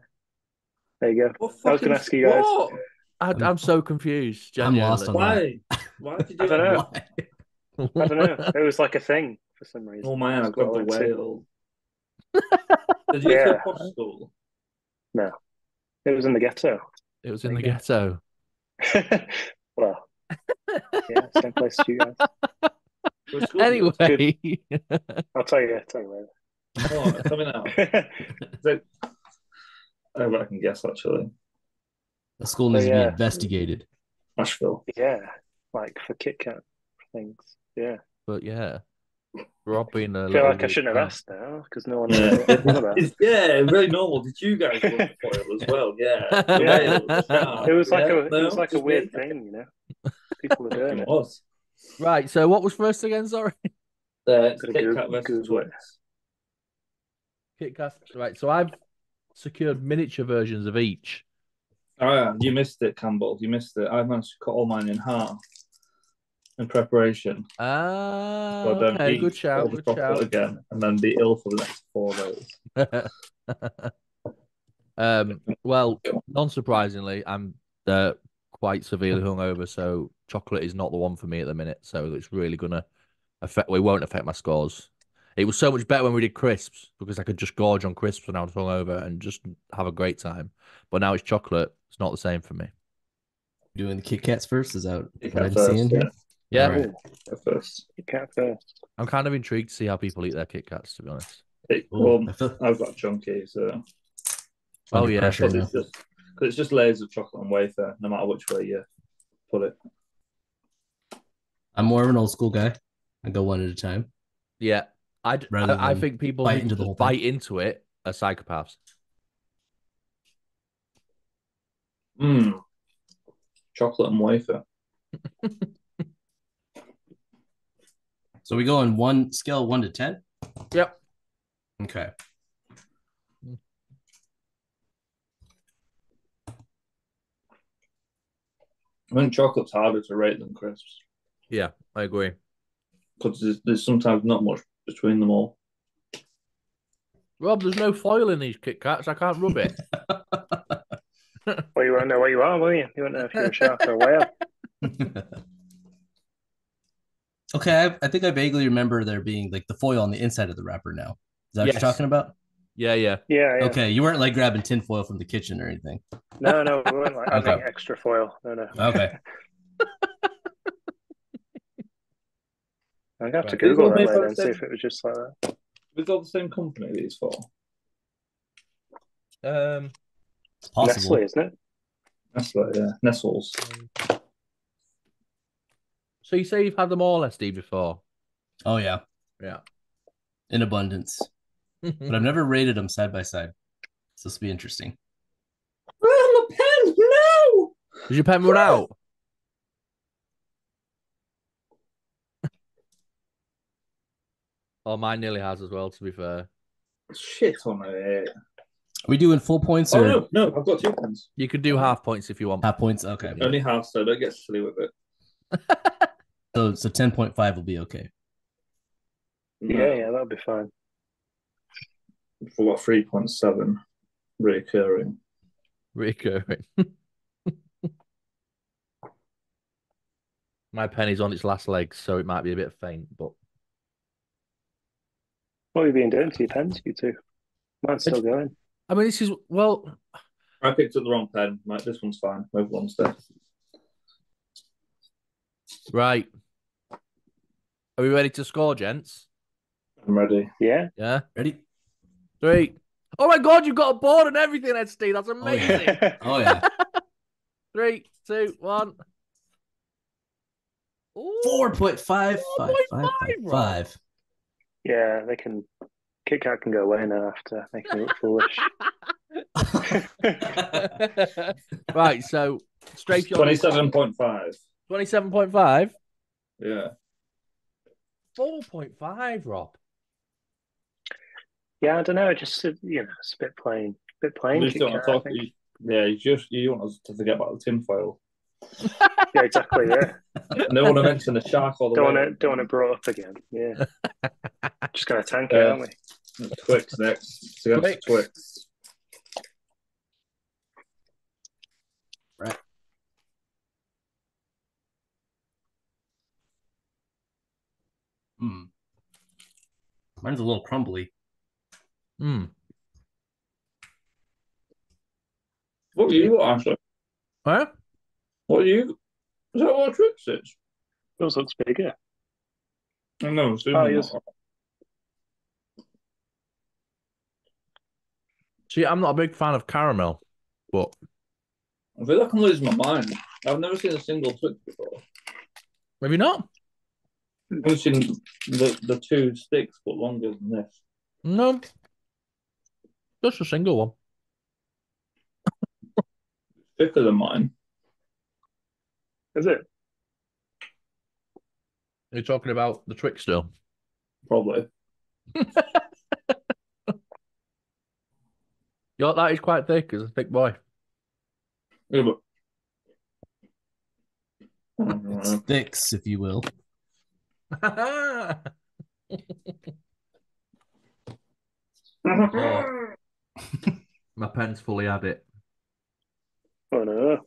There you go. I was going to ask you guys. What? I'm so confused. I'm lost Genuinely. on Why? Why did you do I don't that? know. Why? I don't know. It was like a thing for some reason. Oh man, I That's what got the went to. whale. Did you go to Yeah. a posh school? No, it was in the ghetto. It was in There the you go. ghetto. Well, yeah, same place as you guys. What school did you go to? Anyway, I'll tell you later. Oh, tell me now. Is it... I bet I can guess actually. The school needs to yeah. be investigated. Asheville. Yeah, like for Kit Kat things. Yeah, but yeah, Rob being a I feel little like I shouldn't have weird asked now because no one Yeah. knows what I'm about. Yeah, very normal. Did you guys go to foil as well? Yeah. The Yeah. whale, the shark, It was like yeah? it was No, like a just weird me? thing, you know. People were doing It it. was. Right. So what was first again? Sorry. It's Gotta Kit Kat versus Google it. Twix. Kit Kat. Right. So I've secured miniature versions of each. Oh yeah, you missed it, Campbell. You missed it. I managed to cut all mine in half in preparation. Ah, So I don't okay. eat Good all shout. the Good chocolate shout. again and then be ill for the next 4 days. Well, non-surprisingly, I'm quite severely hungover, so chocolate is not the one for me at the minute. So it's really gonna affect. Well, it won't affect my scores. It was so much better when we did crisps because I could just gorge on crisps when I was hungover and just have a great time. But now it's chocolate. It's not the same for me. Doing the Kit Kats first? Is that Kit what Kat I'm first, seeing here? Yeah, All right. First. Kit Kat first. I'm kind of intrigued to see how people eat their Kit Kats, to be honest. Well, I feel I've got chunky, so Oh, under yeah. pressure now. because it's just layers of chocolate and wafer, no matter which way you put it. I'm more of an old school guy. I go one at a time. Yeah, Rather I than think people bite who into the just whole thing. bite into it are psychopaths. Chocolate and wafer. So we go on one scale, 1 to 10. Yep. Okay. I think chocolate's harder to rate than crisps Yeah, I agree. because there's sometimes not much between them all. Rob, there's no foil in these Kit Kats. I can't rub it. Well, you won't know what you are, will you? You won't know if you're a shark or a whale. Okay, I think I vaguely remember there being like the foil on the inside of the wrapper now. Is that what Yes. you're talking about? Yeah. Yeah, yeah. Okay, you weren't like grabbing tin foil from the kitchen or anything. No, we weren't like adding Okay. extra foil. No. Okay. I'm gonna have to Right. Google These that all later made and by see the if it was just like that. We've got the same company, these four. It's possible. Nestle, isn't it? Nestle, yeah. Nestles. So you say you've had them all, SD, before? Oh yeah, Yeah. in abundance. But I've never rated them side by side. So this will be interesting. Oh, my pen! No! Did your pen run out? Oh, mine nearly has as well, to be fair. Shit on it. Are we doing full points or No, I've got 2 pens. You could do half points if you want. half points? Okay. Only half, so don't get silly with it. So 10.5 will be okay. Yeah, that'll be fine. For what, 3.7 recurring. Recurring. My pen is on its last legs, so it might be a bit faint, but What have you been doing to your pens, you two? Mine's still going. I mean, this is well. I picked up the wrong pen. This one's fine. Move one step. Right. Are we ready to score, gents? I'm ready. Yeah. Yeah. Ready? 3. Oh my God, you've got a board and everything, SD. That's amazing. Oh yeah. 3, 2, 1. Ooh, 4.5555. Yeah, they can. Kit Kat can go away now after making me look foolish. Right, so strafe your 27.5. 27.5. Yeah. 4.5, Rob. Yeah, I don't know. Just it's a bit plain. Bit plain. You just Kit don't want Kat, to I talk. think. You want us to forget about the tinfoil. Yeah, exactly. Yeah. No one to mention the shark or the Don't whale. want to brought up again. Yeah. Just gonna tank it, aren't we? Twix next. So Twix. Right. Mine's a little crumbly. What are you, Ashley? Huh? What are you? Is that what Twix is? Yours looks bigger. I know. Oh, yours. See, I'm not a big fan of caramel, but I feel like I'm losing my mind. I've never seen a single Twix before. maybe not. I've never seen the 2 sticks but longer than this. No, just a single one. Thicker than mine. Is it? You're talking about the Twix still. Probably. That is quite thick. It's a thick boy. Yeah, but It's thicks, if you will. Oh, my pen's fully had it. Oh no.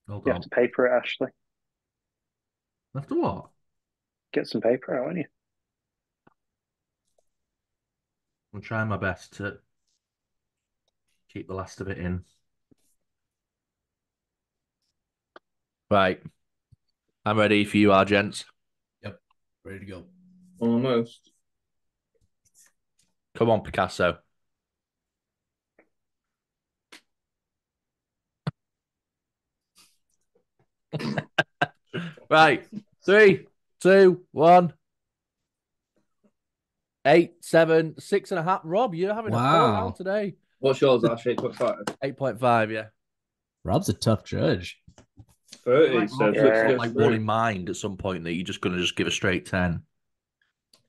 Hold You on. have to paper it, Ashley. After what? Get some paper out, won't you? I'm trying my best to keep the last of it in. Right. I'm ready for you, our gents. Yep. Ready to go. Almost. Come on, Picasso. Right. 3, 2, 1. 8, 7, 6.5. Rob, you're having a poor round Wow. today. What's yours, Ash? 8.5. 8.5, yeah. Rob's a tough judge. 30. Like, So Rob's Twix got goes like through. one in mind at some point that you're just gonna give a straight 10.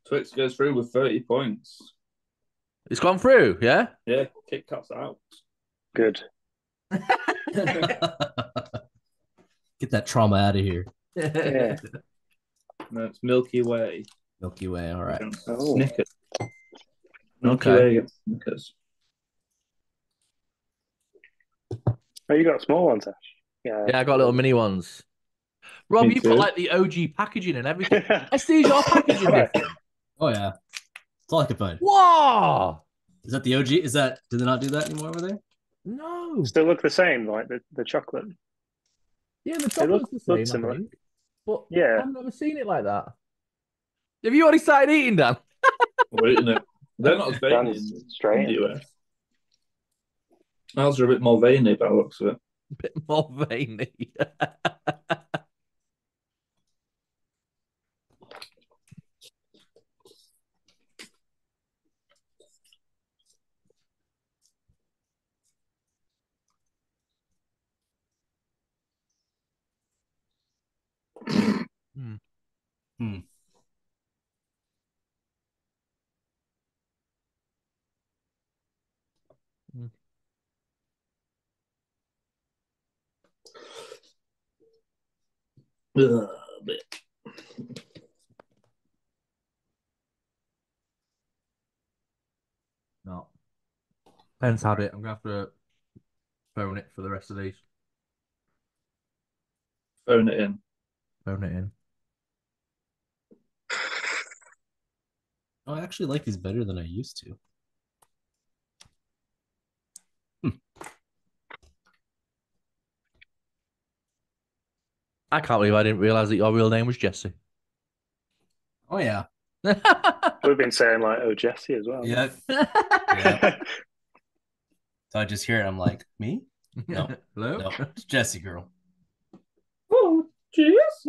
Twix goes through with 30 points. It's gone through, yeah? Yeah, Kit Kat's out. Good. Get that trauma out of here. Yeah. No, it's Milky Way. Milky Way. All right. Against Oh. Snickers. Milky Okay. Way against Snickers. Oh, you got small ones, Ash. Yeah. Yeah, I got little mini ones. Rob, Me you've got too. like the OG packaging and everything. SD's your packaging different. Oh yeah. That's all I could find. Whoa! Is that the OG? Is that? Do they not do that anymore over there? No. Still look the same, like the chocolate. Yeah, the They look chocolate's the same, I similar. think. But Yeah. I've never seen it like that. Have you already started eating, Dan? We're eating it. They're not as veiny Dan's in straight. the US. Ours are a bit more veiny by the looks of it. A bit more veiny. Hmm. Hmm. Hmm. Bit. No. Pen's had it. I'm going to have to phone it for the rest of these. Phone it in. Phone it in. Oh, I actually like these better than I used to. I can't believe I didn't realize that your real name was Jesse. Oh yeah. We've been saying like, oh, Jesse as well. Yeah. Yeah. So I just hear it. I'm like, me? No. Hello? No. It's Jesse, girl. Oh, Jesus.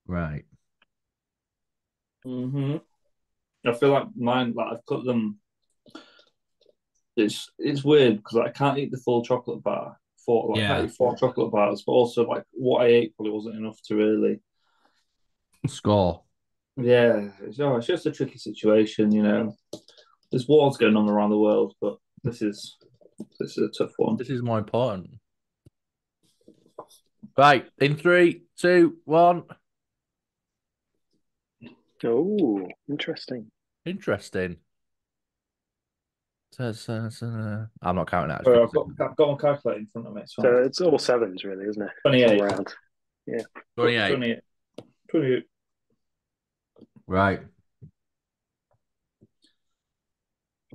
Right. Mm-hmm. I feel like mine, like I've cut them. It's weird because I can't eat the full chocolate bar. I can't eat 4 chocolate bars, but also like what I ate probably wasn't enough to really. Score. Yeah, it's just a tricky situation, you know. There's wars going on around the world, but this is a tough one. This is more important. Right. In 3, 2, 1. Oh, interesting. Interesting. I'm not counting that. I've got my calculator in front of me. So it's all sevens, really, isn't it? 28. All round. Yeah. 28. 28. Right.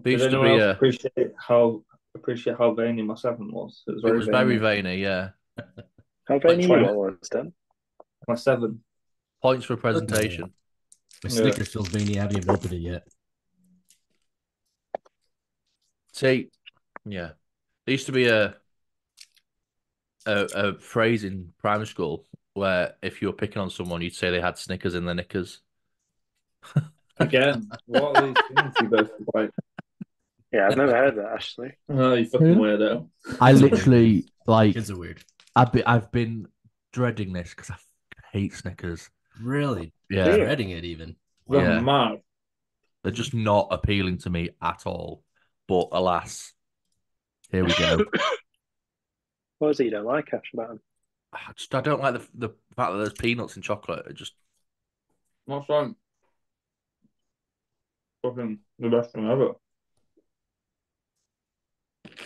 Did anyone else appreciate how veiny my 7 was? It was very veiny, yeah. How veiny Like what was done? my 7. Points for presentation. My Snickers feels veiny. I haven't even opened it yet. See, yeah. There used to be a phrase in primary school where if you were picking on someone, you'd say they had Snickers in their knickers. Again, what are these things you both like? Yeah, I've never heard that actually. Oh, you fucking weirdo. I literally like. Kids are weird. I've been dreading this because I hate Snickers. Really? Yeah. Dreading it even. Wow. Yeah. Mad. They're just not appealing to me at all. But alas, here we go. What is it you don't like, Ash, about them? I don't like the fact that there's peanuts in chocolate. It just What's wrong? fucking the best thing ever.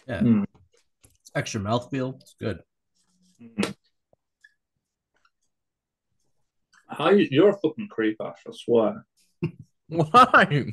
Yeah. Extra mouthfeel. It's good. You're a fucking creep, Ash, I swear. Why?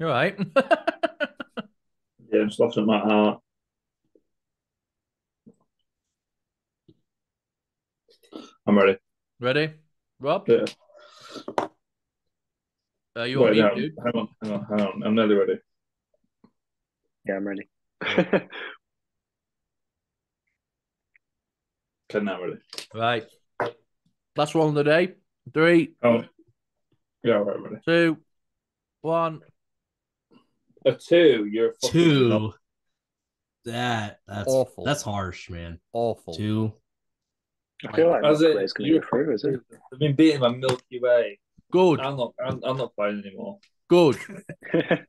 You're right. Yeah, I'm just laughing at my heart. I'm ready. Ready, Rob? Yeah. You on mute, dude? Hang on. I'm nearly ready. Yeah, I'm ready. Okay, now I'm ready. Right. Last one of the day. 3. Oh, yeah, right, I'm ready. 2, 1. A 2. You're a fucking 2. That's awful. That's harsh, man. Awful. 2. I feel like As Milky Way is going to go through, is it? I've been beaten by Milky Way. Good. I'm not playing anymore. Good.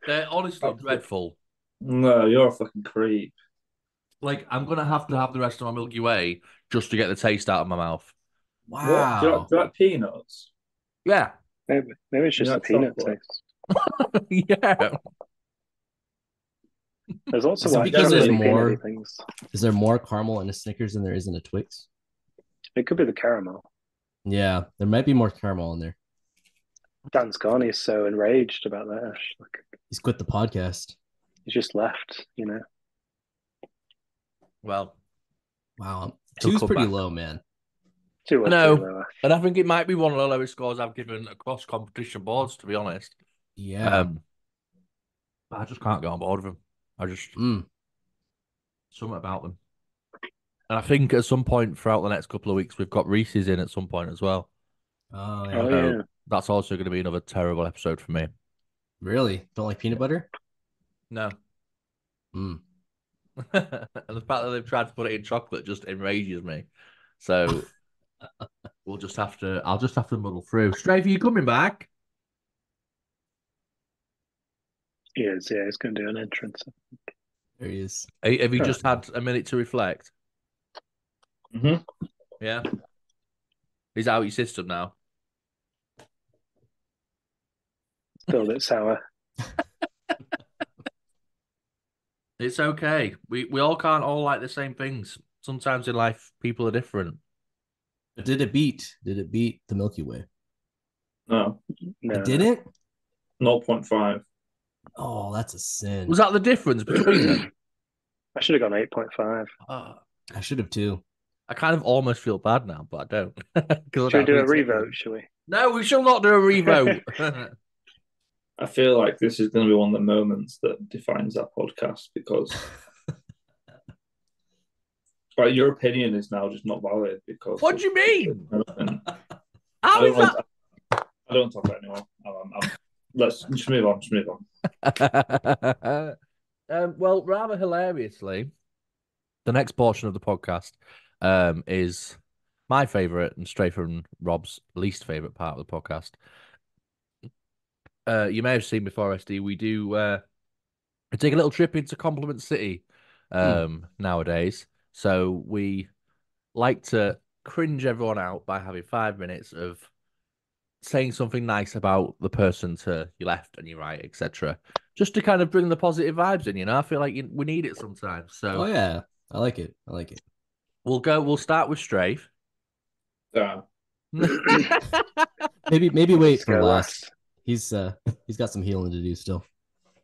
They're honestly dreadful. No, you're a fucking creep. Like, I'm going to have the rest of my Milky Way just to get the taste out of my mouth. What? Do you like peanuts? Yeah. Maybe it's just the peanut taste. Yeah. There's also Is it like because there's really more- peanutty things. Is there more caramel in a Snickers than there is in a Twix? It could be the caramel. Yeah, there might be more caramel in there. Dan's gone. He's so enraged about that. Like, He's quit the podcast. he's just left, you know. Well, Wow. He'll 2's come pretty back. low, man. Too much. No. And I think it might be one of the lowest scores I've given across competition boards, to be honest. Yeah. I just can't get on board with them. I just something about them. And I think at some point throughout the next couple of weeks, we've got Reese's in at some point as well. Oh, yeah. Oh, So yeah. that's also going to be another terrible episode for me. Really? Don't like peanut butter? No. Mm. And the fact that they've tried to put it in chocolate just enrages me. So I'll just have to muddle through. Strafe, are you coming back? He is, yeah. He's going to do an entrance. There he is. Have you just had a minute to reflect? Mm-hmm. Yeah. He's out of your system now. Still a bit sour. It's okay. We all can't all like the same things. Sometimes in life, people are different. But did it beat the Milky Way? No. It didn't? 0.5. Oh, that's a sin. Was that the difference between them? I should have gone 8.5. I should have too. I kind of almost feel bad now, but I don't. Should we do a revote, shall we? No, we shall not do a revote. I feel like this is going to be one of the moments that defines our podcast because like, your opinion is now just not valid because. What do you mean? How is that? I don't talk about it anymore. Let's just move on. Well, rather hilariously, the next portion of the podcast is my favourite and Strafer and Rob's least favourite part of the podcast. You may have seen before, SD, we do take a little trip into Compliment City nowadays. So we like to cringe everyone out by having 5 minutes of saying something nice about the person to your left and your right, etc. Just to kind of bring the positive vibes in, you know? I feel like we need it sometimes. So, oh, yeah. I like it. We'll start with Strafe. Yeah. Maybe wait for Go last. He's got some healing to do still.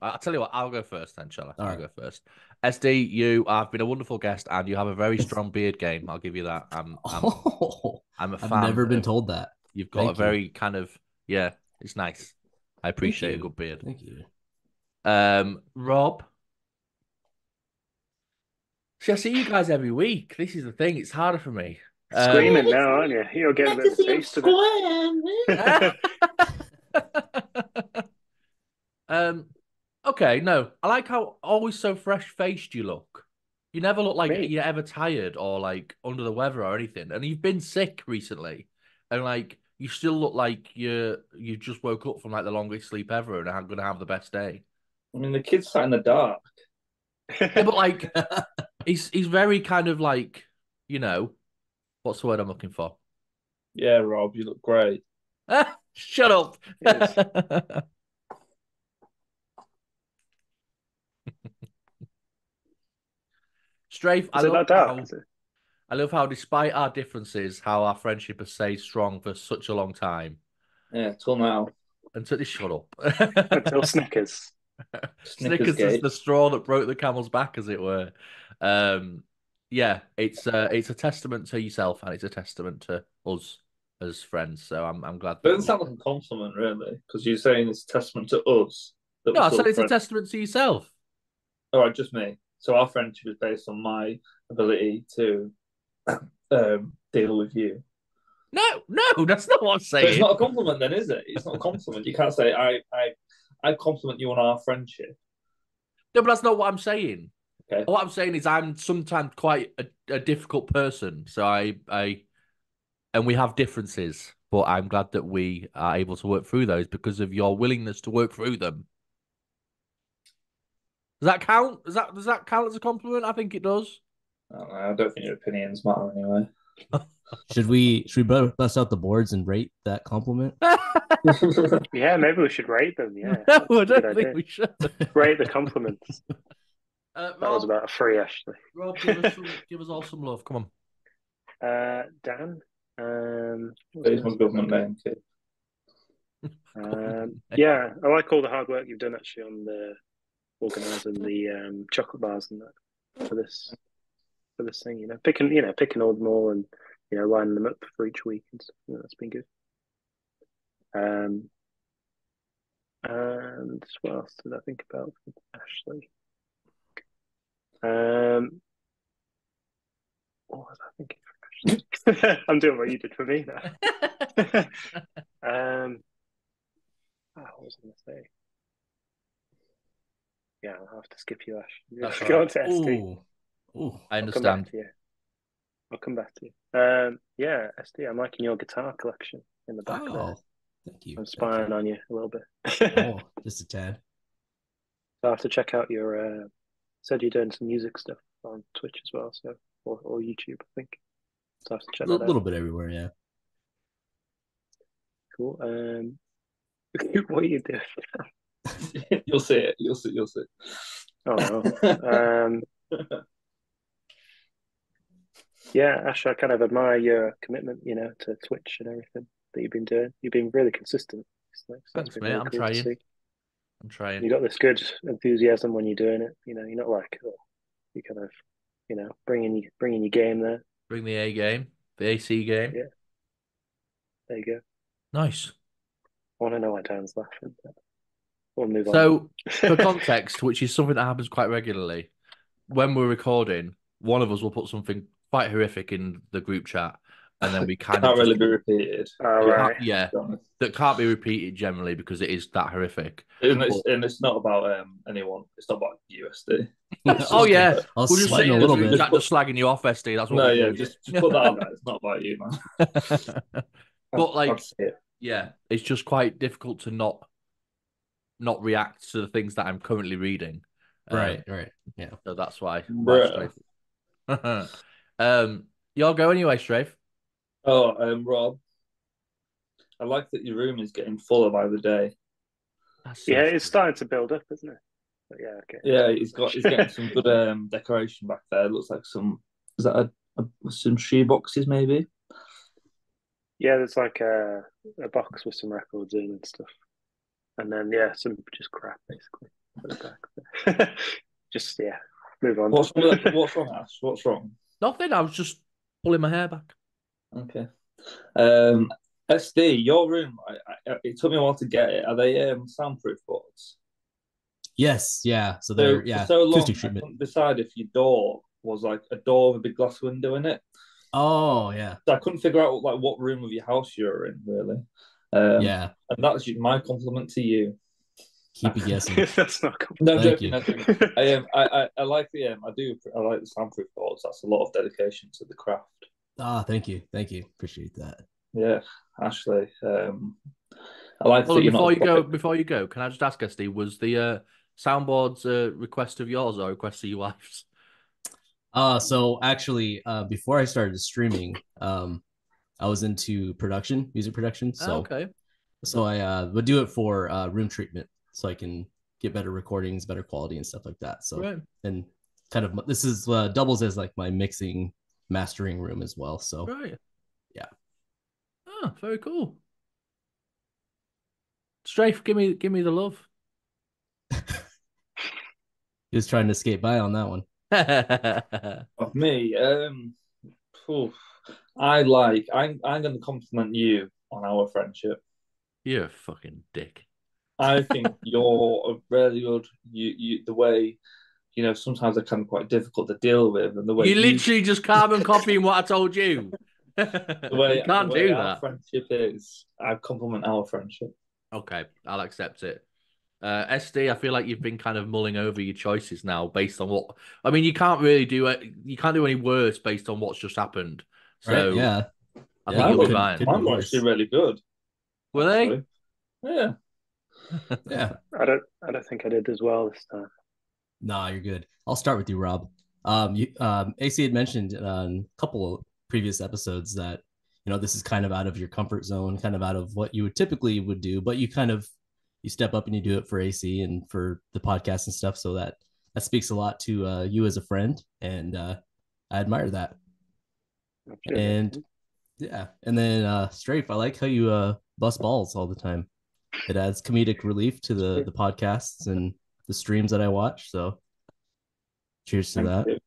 I'll tell you what, I'll go first then, shall I? All I'll right. go first. SD, you have been a wonderful guest and you have a very strong beard game. I'll give you that. I'm a fan. I've never been told that. You've got a very kind of, yeah, it's nice. I appreciate a good beard. Thank you. Rob. See, I see you guys every week. This is the thing. It's harder for me. Screaming now, aren't you? You're getting a bit of a taste of it. Okay, no. I like how always so fresh-faced you look. You never look like Me? you're ever tired or like under the weather or anything. And you've been sick recently. And like you still look like you just woke up from like the longest sleep ever and are gonna have the best day. I mean, the kid's sat in the dark. Yeah, but like he's very kind of like, what's the word I'm looking for? Yeah, Rob, you look great. Shut up. Yes. Strafe, Is it that dark? Is it? I love how despite our differences, how our friendship has stayed strong for such a long time. Yeah, till now. Until they shut up. Until Snickers. Snickers is the straw that broke the camel's back, as it were. Yeah, it's a testament to yourself and it's a testament to us as friends. So I'm glad. It doesn't sound like a compliment, really, because you're saying it's a testament to us. No, I said it's a testament to yourself. All right, just me. So our friendship is based on my ability to deal with you. No, that's not what I'm saying. But it's not a compliment, then, is it? It's not a compliment. You can't say I compliment you on our friendship. No, but that's not what I'm saying. Okay. What I'm saying is I'm sometimes quite a difficult person. So and we have differences, but I'm glad that we are able to work through those because of your willingness to work through them. Does that count? Does that count as a compliment? I think it does. I don't think your opinions matter anyway. Should we bust out the boards and rate that compliment? Yeah, maybe we should rate them. Yeah, no, I don't think we should. Rate the compliments. Rob, that was about a free, actually. Rob, give us all some love. Come on. Dan. There's my government name, kid. Yeah, I like all the hard work you've done actually on the organising the chocolate bars and that for this thing. Picking all them all and lining them up for each week and stuff. That's been good. And what else did I think about with Ashley? What was I thinking for Ashley? I'm doing what you did for me now. What was I going to say? Yeah, I'll have to skip you, Ash. Go on to SD. Ooh, I understand. I'll come back to you. Yeah, SD, I'm liking your guitar collection in the back there. Thank you. I'm spying on you a little bit. Just a tad. So I have to check out your. Said you're doing some music stuff on Twitch as well, so or YouTube, I think. So I have to check that out. A little bit everywhere, yeah. Cool. What are you doing? You'll see it. You'll see. Oh no. Yeah, Ash, I kind of admire your commitment, to Twitch and everything that you've been doing. You've been really consistent. Thanks, mate. I'm trying. You got this good enthusiasm when you're doing it. You're not like you kind of, bringing your game there. Bring the A game, the AC game. Yeah. There you go. Nice. I want to know why Dan's laughing. We'll move on. So, for context, which is something that happens quite regularly, when we're recording, one of us will put something quite horrific in the group chat, and then we can't really be repeated. Right. Yeah, that can't be repeated generally because it is that horrific. And it's not about anyone. It's not about USD. Oh yeah, I'll just sweat a little bit. Just slagging you off, SD. That's what. No, yeah, just put that on there. It's not about you, man. But yeah, it's just quite difficult to not react to the things that I'm currently reading. Right. Yeah. So that's why. Y'all go anyway, Strafe. Oh, Rob, I like that your room is getting fuller by the day. It's starting to build up, isn't it? But yeah, okay. Yeah, he's getting some good decoration back there. It looks like some shoe boxes maybe. Yeah, there's like a box with some records in and stuff, and then some just crap basically at the back. Just move on. What's wrong, Ash? What's wrong? Nothing. I was just pulling my hair back. Okay. SD, your room. It took me a while to get it. Are they soundproof boards? Yes. Yeah. So they're so long. Acoustic treatment. I couldn't decide if your door was like a door with a big glass window in it. Oh yeah, So I couldn't figure out like what room of your house you're in, really. yeah. And that's my compliment to you. Keep you guessing. That's not cool. No, I'm Thank joking. you. I'm joking. I like the I like the soundproof boards. That's a lot of dedication to the craft. Ah, thank you, thank you. Appreciate that. Yeah, Ashley. I like Hold that on, you're not. before you go, can I just ask, SD, was the soundboards a request of yours or a request of your wife's? So actually, before I started streaming, I was into production, music production. Oh, So okay. I would do it for room treatment, so I can get better recordings, better quality, and stuff like that. So Right. and kind of this is doubles as like my mixing, mastering room as well. So Right. yeah. Oh, very cool. Strafe, give me the love. He was trying to skate by on that one. Of me, phew, I'm going to compliment you on our friendship. You're a fucking dick. I think you're a really good. The way sometimes they're kind of quite difficult to deal with, and the way You literally just carbon copying what I told you. You the can't way do our that. friendship is, I compliment our friendship. Okay, I'll accept it. SD, I feel like you've been kind of mulling over your choices now based on what. I mean, you can't really do it. You can't do any worse based on what's just happened. Right? So Yeah. I Yeah. think Mine you'll You be were, couldn't fine. couldn't mine be were actually worse. really good, Were they? actually. Yeah. Yeah. I don't think I did as well this time. Nah, you're good. I'll start with you, Rob. AC had mentioned in a couple of previous episodes that this is kind of out of your comfort zone, kind of out of what you would typically would do, but you step up and you do it for AC and for the podcast and stuff. So that speaks a lot to you as a friend, and I admire that. And yeah, and then Strafe, I like how you bust balls all the time. It adds comedic relief to the podcasts and the streams that I watch. So cheers to Thank that. you.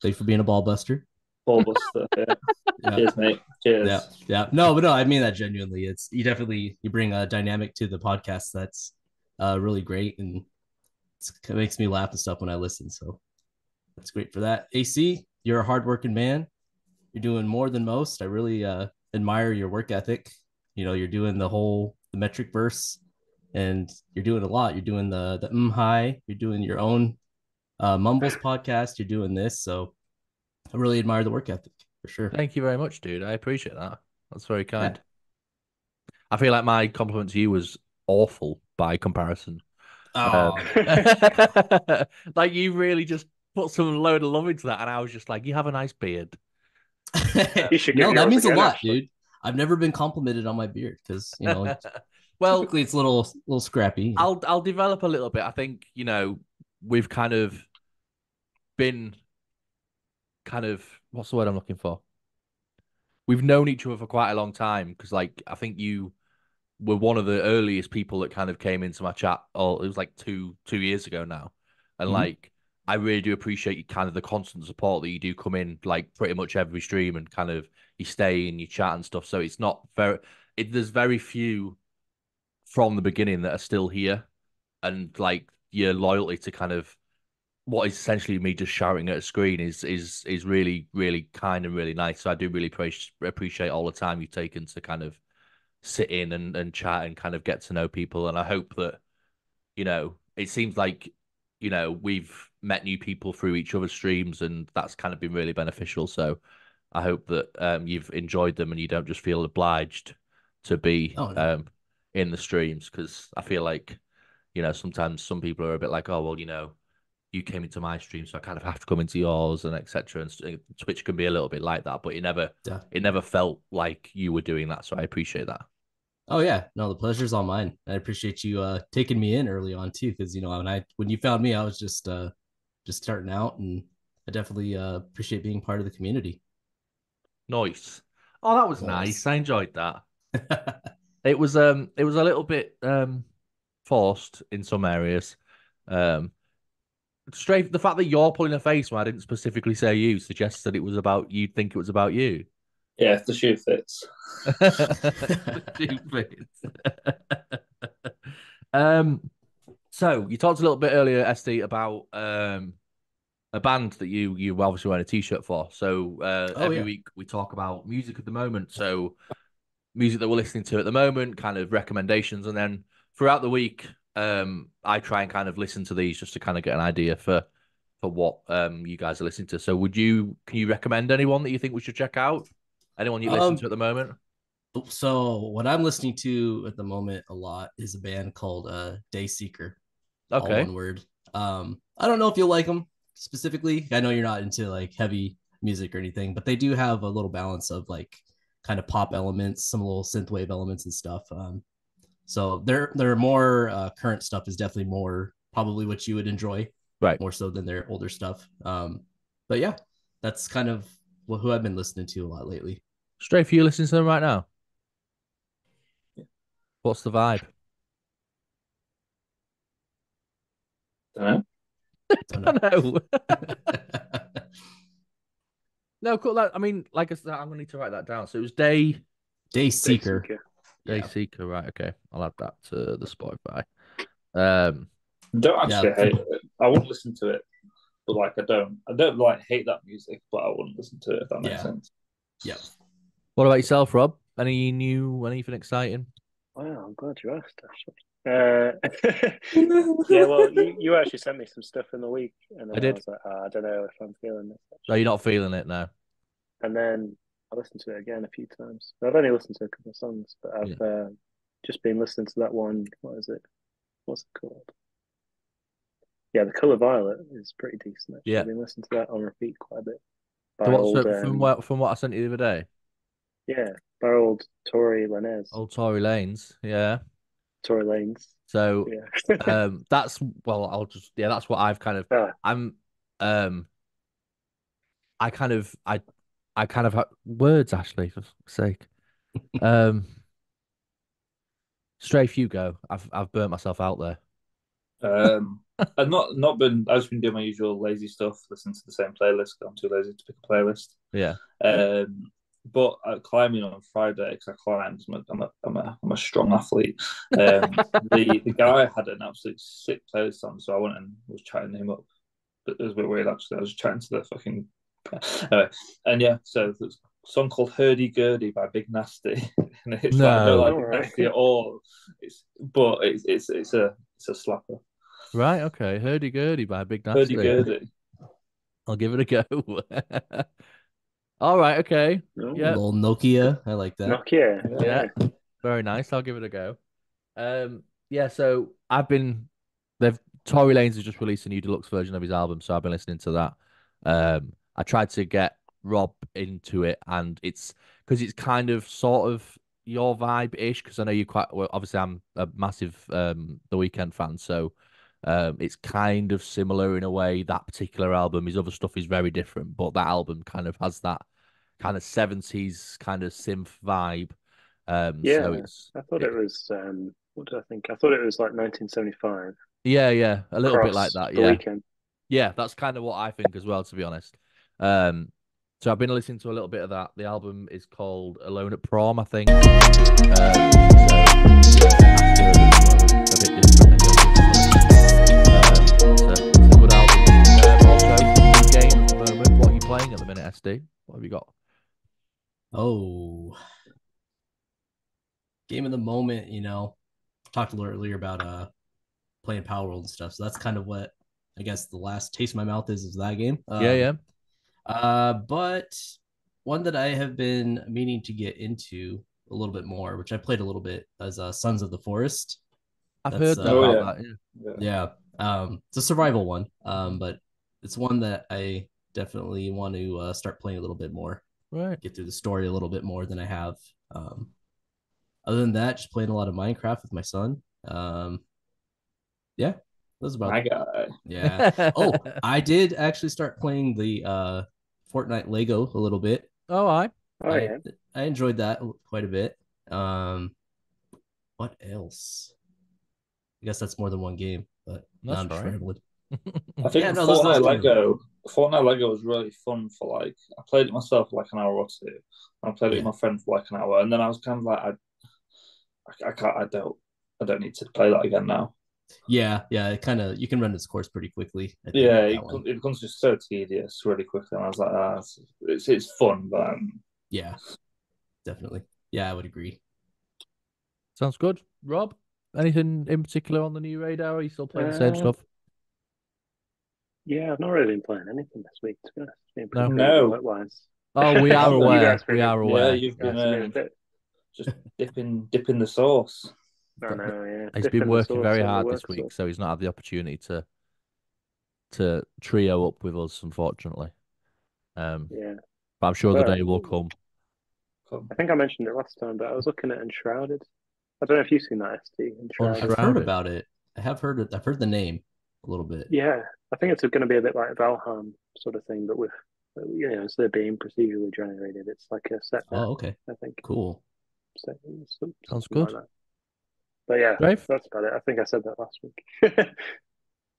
Thanks for being a ball buster. Ball buster. Yeah. Yeah. Cheers, mate. Yeah. Cheers. Yeah. No, but no, I mean that genuinely. It's you bring a dynamic to the podcast that's really great, and it makes me laugh and stuff when I listen. So that's great for that. AC, you're a hardworking man. You're doing more than most. I really admire your work ethic. You're doing the metric verse, and you're doing a lot. You're doing the high. You're doing your own Mumbles podcast. You're doing this, so I really admire the work ethic for sure. Thank you very much, dude. I appreciate that. That's very Yeah. kind. I feel like my compliment to you was awful by comparison. Oh, Like you really just put some load of love into that, and I was just like, "You have a nice beard." You should give no, that yours means a again, lot, actually. dude. I've never been complimented on my beard because Well, typically it's a little scrappy. I'll develop a little bit. I think we've kind of been what's the word I'm looking for? We've known each other for quite a long time because like I think you were one of the earliest people that kind of came into my chat. Or it was like two years ago now, and Mhm. like I really do appreciate you kind of the constant support that you do come in like pretty much every stream and kind of you stay and you chat and stuff. So it's not very there's very few from the beginning that are still here, and like your loyalty to kind of what is essentially me just shouting at a screen is really really kind and really nice. So I do really appreciate all the time you've taken to kind of sit in and chat and kind of get to know people. And I hope that, it seems like, we've met new people through each other's streams and that's kind of been really beneficial. So I hope that you've enjoyed them and you don't just feel obliged to be Oh no. in the streams because I feel like, sometimes some people are a bit like, oh, well, you came into my stream, so I kind of have to come into yours and etc. And Twitch can be a little bit like that, but Yeah. it never felt like you were doing that. So I appreciate that. Oh yeah, no, the pleasure's all mine. I appreciate you taking me in early on too, because when you found me, I was just starting out, and I definitely appreciate being part of the community. Nice. Oh, that was nice. I enjoyed that. It was a little bit forced in some areas. Um Straight the fact that you're pulling a face when I didn't specifically say you suggests that it was about you'd think it was about you. Yeah, if the shoe fits. Stupid. So you talked a little bit earlier, SD, about a band that you obviously wearing a t-shirt for. So every yeah. week we talk about music at the moment. So music that we're listening to at the moment, kind of recommendations, and then throughout the week, I try and kind of listen to these just to kind of get an idea for what you guys are listening to. So can you recommend anyone that you think we should check out? Anyone you listen to at the moment? So what I'm listening to at the moment a lot is a band called Day Seeker. All Okay. one word. I don't know if you'll like them specifically. I know you're not into like heavy music or anything, but they do have a little balance of like kind of pop elements, some little synthwave elements and stuff. So their more current stuff is definitely more probably what you would enjoy, Right. more so than their older stuff. But yeah, that's kind of who I've been listening to a lot lately. Strafe, you listening to them right now? What's the vibe? Don't Don't I know. No, cool. I mean, like I said, I'm gonna need to write that down. So it was Day Seeker. Day Yeah. Seeker, right? Okay, I'll add that to the Spotify. actually hate it. I wouldn't listen to it, but like I don't like hate that music, but I wouldn't listen to it if that makes sense. Yeah. What about yourself, Rob? Anything exciting? Wow, I'm glad you asked, actually. Yeah, well, you actually sent me some stuff in the week, and then I I did. was like, I don't know if I'm feeling this. No, you're not feeling it now. And then I listened to it again a few times. I've only listened to a couple of songs, but I've just been listening to that one. What is it? What's it called? Yeah, The Color Violet is pretty decent. Actually, Yeah. I've been listening to that on repeat quite a bit. So By from what I sent you the other day? Yeah, by old Tory Lanez. Old Tory Lanes, yeah. Tory Lanes. So yeah. that's that's what I've kind of I'm I kind of I kind of words, Ashley, for fuck's sake. Strafe, you go. I've burnt myself out there. I've not been. I've just been doing my usual lazy stuff, listening to the same playlist. I'm too lazy to pick a playlist. Yeah. But climbing on Friday because I climbed. I'm a strong athlete. The guy had an absolute sick playlist on, so I went and was chatting him up. But it was a bit weird actually. I was chatting to the fucking anyway, and yeah. So there's a song called "Hurdy Gurdy" by Big Nasty, and it's like I don't like Big Nasty at all. It's a slapper. Right, okay. Hurdy Gurdy by Big Nasty. Hurdy-gurdy. I'll give it a go. All right, okay. Yeah. Little Nokia. I like that. Nokia. Yeah. Very nice. I'll give it a go. Yeah, so Tory Lanez has just released a new deluxe version of his album, so I've been listening to that. I tried to get Rob into it, and it's because it's kind of sort of your vibe-ish, because I know you quite well, obviously I'm a massive The Weeknd fan, so it's kind of similar in a way, that particular album. His other stuff is very different, but that album kind of has that kind of 70s kind of synth vibe. So I thought it was what did I think? I thought it was like 1975. Yeah, a little bit like that. The Yeah, Weeknd. yeah, that's kind of what I think as well, to be honest. So I've been listening to a little bit of that. The album is called Alone at Prom, I think. So it's a good album. Also, new game at the moment. What are you playing at the minute, SD? What have you got? Oh, game of the moment. Talked a little earlier about playing Power World and stuff. So that's kind of what I guess the last taste in my mouth is that game. Yeah. But one that I have been meaning to get into a little bit more, which I played a little bit, as Sons of the Forest. I've heard about that. Yeah. It's a survival one. But it's one that I definitely want to start playing a little bit more. Right. Get through the story a little bit more than I have. Other than that, just playing a lot of Minecraft with my son. Yeah, that's about my guy. Yeah. Oh, I did actually start playing the Fortnite Lego a little bit. I enjoyed that quite a bit. What else? I guess that's more than one game, but now I'm scrambling. I think Fortnite Lego was really fun for like I played it myself for like an hour or two. I played it with my friend for like an hour, and then I was kind of like I don't need to play that again now. Yeah, it kind of you can run its course pretty quickly. I think Yeah, with that it, one. it becomes just so tedious really quickly. And I was like, it's fun, but Yeah, definitely. Yeah, I would agree. Sounds good. Rob, anything in particular on the new radar? Or are you still playing the same Um, stuff? yeah, I've not really been playing anything this week, to be honest. It's been pretty No. busy no, work-wise. Oh, we are haven't. You aware. guys We been, are Yeah, aware. you've you been guys have been a bit, just dipping the sauce. I know, yeah, He's been dipping the working sauce very on the hard this work week, stuff. so he's not had the opportunity to trio up with us, unfortunately. Yeah, But I'm sure the but day will come. I think I mentioned it last time, but I was looking at Enshrouded. I don't know if you've seen that SD Enshrouded. I've heard Unshrouded. about it. I have heard it. I've heard the name a little bit. Yeah, I think it's going to be a bit like Valheim sort of thing, but with instead of being procedurally generated, it's like a set map. Oh, okay. I think Cool. so, Sounds something like good. that. But yeah, Dave? that's about it. I think I said that last week.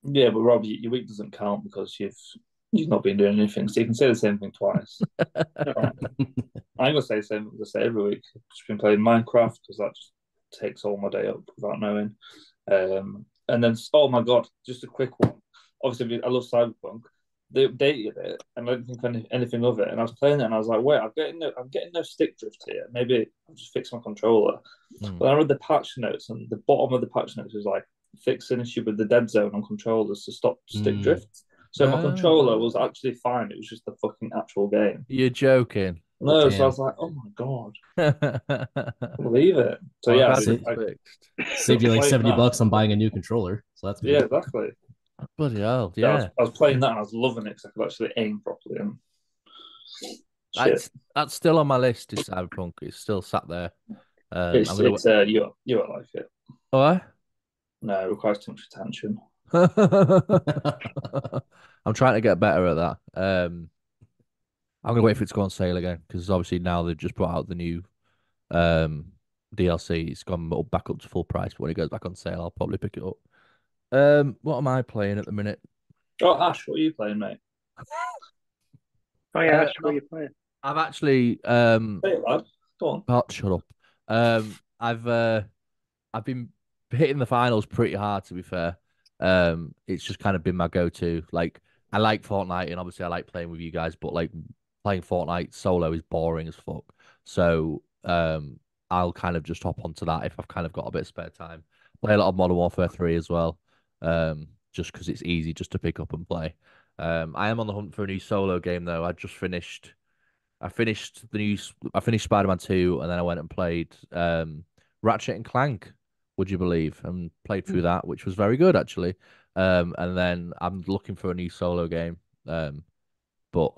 Yeah, but Rob, your week doesn't count because you've not been doing anything. So you can say the same thing twice. Okay. I'm gonna say the same thing I say every week. I've just been playing Minecraft because that just takes all my day up without knowing. And then oh my god, just a quick one. Obviously, I love Cyberpunk. They updated it, and I didn't think anything of it. And I was playing it, and I was like, "Wait, I'm getting no stick drift here. Maybe I'll just fix my controller." Hmm. But I read the patch notes, and the bottom of the patch notes was like, "Fix an issue with the dead zone on controllers to stop stick drift." So my controller was actually fine. It was just the fucking actual game. You're joking. No, so I Damn. was like, "Oh my god, Well, I believe it." So I'm yeah, glad Sa- it's fixed. Save you like playing that. $70 on buying a new controller. So that's Yeah, good. exactly. Bloody hell, Yeah, yeah. I was playing that and I was loving it because I could actually aim properly and shit. That's still on my list. Is Cyberpunk? It's still sat there. I'm It's gonna. it's you won't like it. Oh, No, it requires too much attention. I'm trying to get better at that. I'm gonna wait for it to go on sale again because obviously now they've just brought out the new um DLC. It's gone back up to full price, but when it goes back on sale, I'll probably pick it up. What am I playing at the minute? Oh, Ash, what are you playing, mate? Oh yeah, Ash, what are No, you playing? I've actually Hey, lad, go on. oh, shut up. I've been hitting the finals pretty hard to be fair. It's just kind of been my go-to. Like I like Fortnite and obviously I like playing with you guys, but like playing Fortnite solo is boring as fuck. So I'll kind of just hop onto that if I've kind of got a bit of spare time. Play a lot of Modern Warfare 3 as well. Just because it's easy just to pick up and play. I am on the hunt for a new solo game though. I finished I finished Spider-Man 2 and then I went and played Ratchet and Clank, would you believe? And played through that, which was very good actually. And then I'm looking for a new solo game. But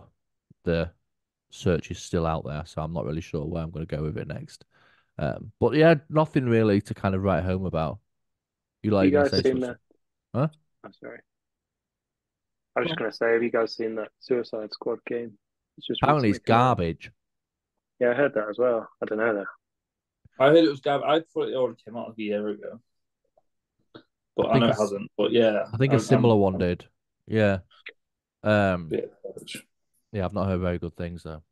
the search is still out there, so I'm not really sure where I'm going to go with it next. But yeah, nothing really to kind of write home about. You You like going to guys say seen something? that? Huh? I'm sorry. I was just gonna say, have you guys seen that Suicide Squad game? It's just Apparently it's recently come out. garbage. Yeah, I heard that as well. I don't know though. I heard it was Gab. I thought it already came out like a year ago, but I know it hasn't. But yeah, I think a similar one did. Yeah. Yeah, I've not heard very good things though.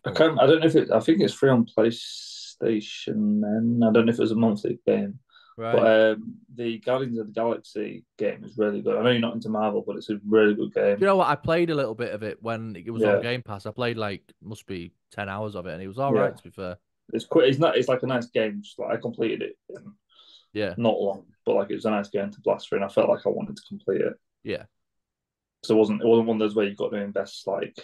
I can't. I don't know if it. I think it's free on PlayStation. Then I don't know if it was a monthly game. Right. But the Guardians of the Galaxy game is really good. I know you're not into Marvel, but it's a really good game. Do you know what? I played a little bit of it when it was Yeah. on Game Pass. I played like must be 10 hours of it, and it was all Yeah. right to be fair. It's quick. It's not. It's like a nice game. Just like I completed it in Yeah. not long, but like it was a nice game to blast through, and I felt like I wanted to complete it. Yeah. So it wasn't one of those where you've got to invest like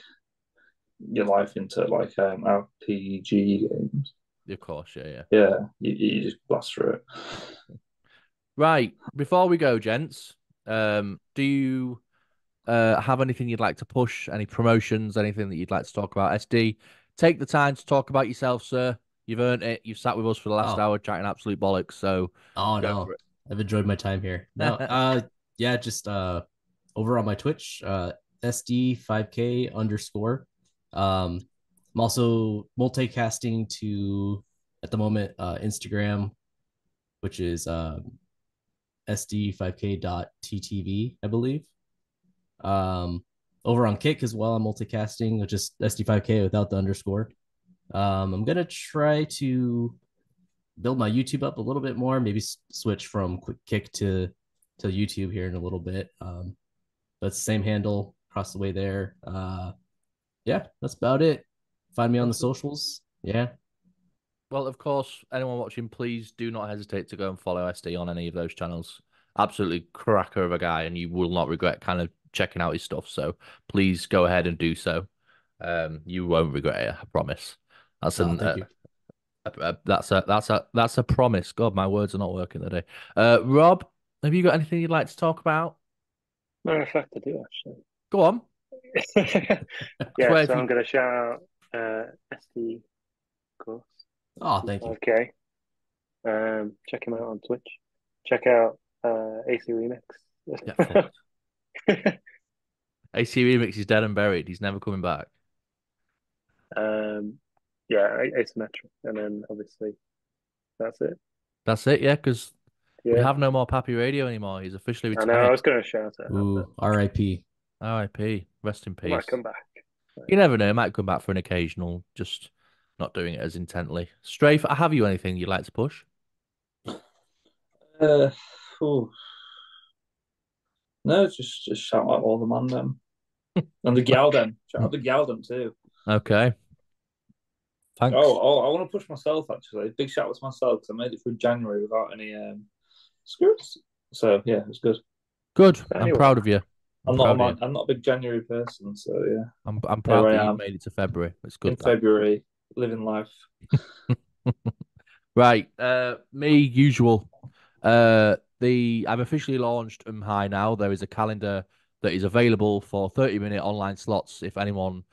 your life into like RPG games. Of course, yeah. Yeah, you just blast through it. Right. Before we go, gents, do you have anything you'd like to push? Any promotions? Anything that you'd like to talk about? SD, take the time to talk about yourself, sir. You've earned it. You've sat with us for the last Oh, hour chatting absolute bollocks. So oh go for no. it. I've enjoyed my time here. No, yeah, just over on my Twitch, SD5K _. I'm also multicasting to at the moment Instagram, which is SD5K.ttv, I believe. Over on Kick as well, I'm multicasting with just SD5K without the underscore. I'm gonna try to build my YouTube up a little bit more. Maybe switch from Quick Kick to YouTube here in a little bit. But it's the same handle across the way there. Yeah, that's about it. Find me on the socials. Yeah. Well, of course, anyone watching, please do not hesitate to go and follow SD on any of those channels. Absolutely cracker of a guy, and you will not regret kind of checking out his stuff. So please go ahead and do so. You won't regret it, I promise. That's Thank you. that's a promise. God, my words are not working today. Rob, have you got anything you'd like to talk about? Matter of fact, I do actually. Go on. Yeah, so I'm going to shout out SD, of course. Oh, thank you. SD5K. Check him out on Twitch. Check out ACmmetric. Yeah, ACmmetric is dead and buried. He's never coming back. Yeah, ACmmetric, and then obviously that's it. That's it, yeah, because we have no more Pappy Radio anymore. He's officially retired. I know. I was going to shout it out. Ooh, R.I.P. R.I.P. Rest in peace. He might come back. You never know. He might come back for an occasional, just not doing it as intently. Strafe, have you anything you'd like to push? No, just shout out all the man them. And the Galdem. Shout out the Galdem too. Okay. Thanks. Oh, I want to push myself actually. Big shout out to myself because I made it through January without any screws. So yeah, it was good. Good. Anyway, I'm proud of you. I'm not a big January person, so yeah. I'm proud that you made it to February. It's good. In February, living life. Right. Me usual. I've officially launched High now. There is a calendar that is available for 30-minute online slots if anyone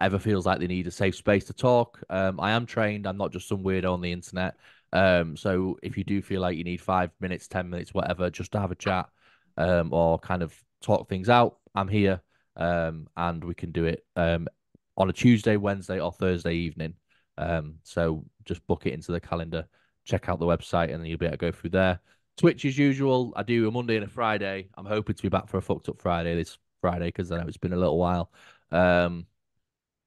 ever feels like they need a safe space to talk. I am trained. I'm not just some weirdo on the internet. So if you do feel like you need 5 minutes, 10 minutes, whatever, just to have a chat, or kind of talk things out, I'm here. And we can do it on a Tuesday, Wednesday, or Thursday evening. So just book it into the calendar, check out the website, and then you'll be able to go through there. Twitch as usual. I do a Monday and a Friday. I'm hoping to be back for a fucked up Friday this Friday because I know it's been a little while.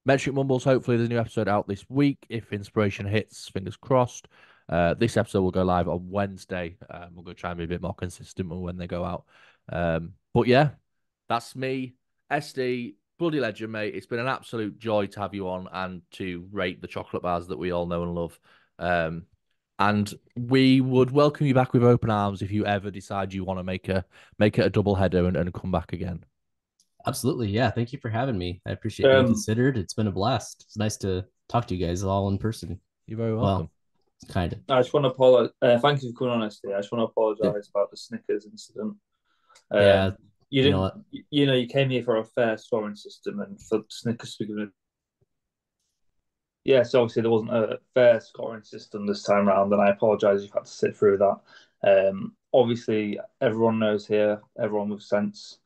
Metric Mumbles, hopefully there's a new episode out this week. If inspiration hits, fingers crossed. This episode will go live on Wednesday. We're going to try and be a bit more consistent with when they go out. But yeah, that's me. SD, bloody legend, mate. It's been an absolute joy to have you on and to rate the chocolate bars that we all know and love. And we would welcome you back with open arms if you ever decide you want to make it a double header and come back again. Absolutely. Yeah. Thank you for having me. I appreciate being considered. It's been a blast. It's nice to talk to you guys all in person. You're very welcome. Well, kind of. I just want to apologize. Thank you for coming on, SD. I just want to apologize about the Snickers incident. Yeah. You didn't. You came here for a fair scoring system, and for Snickers to be. Yes, obviously there wasn't a fair scoring system this time round, and I apologise you've had to sit through that. Obviously, everyone knows here, everyone with sense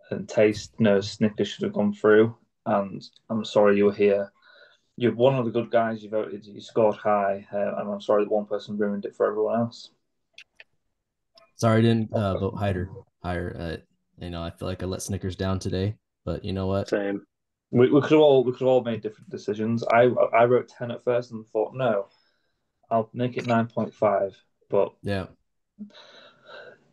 and taste knows Snickers should have gone through, and I'm sorry you were here. You're one of the good guys. You voted. You scored high, and I'm sorry that one person ruined it for everyone else. Sorry, I didn't vote higher. I feel like I let Snickers down today, but you know what? Same. We could have all made different decisions. I wrote 10 at first and thought, no, I'll make it 9.5. But yeah,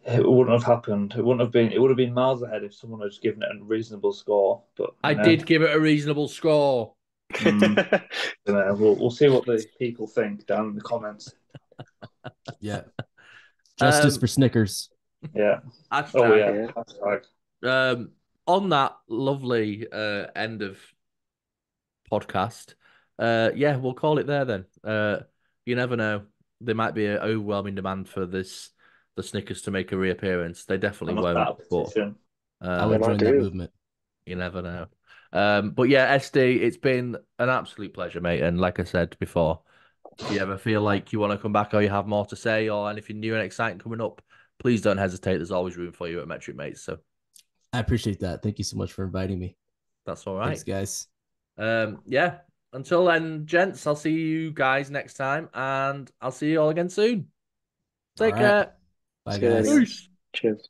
it wouldn't have happened. It would have been miles ahead if someone had just given it a reasonable score. But I did give it a reasonable score. We'll see what the people think down in the comments. Yeah. Justice for Snickers. Yeah. Hashtag. Hashtag. On that lovely end of podcast, we'll call it there then. You never know. There might be an overwhelming demand for the Snickers to make a reappearance. They definitely won't. But, I would join that movement. You never know. But yeah, SD, it's been an absolute pleasure, mate. And like I said before, if you ever feel like you want to come back or you have more to say or anything new and exciting coming up, please don't hesitate. There's always room for you at Metric Mates. So I appreciate that. Thank you so much for inviting me. That's all right. Thanks, guys. Yeah. Until then, gents, I'll see you guys next time, and I'll see you all again soon. Take care. Bye, guys. Peace. Cheers.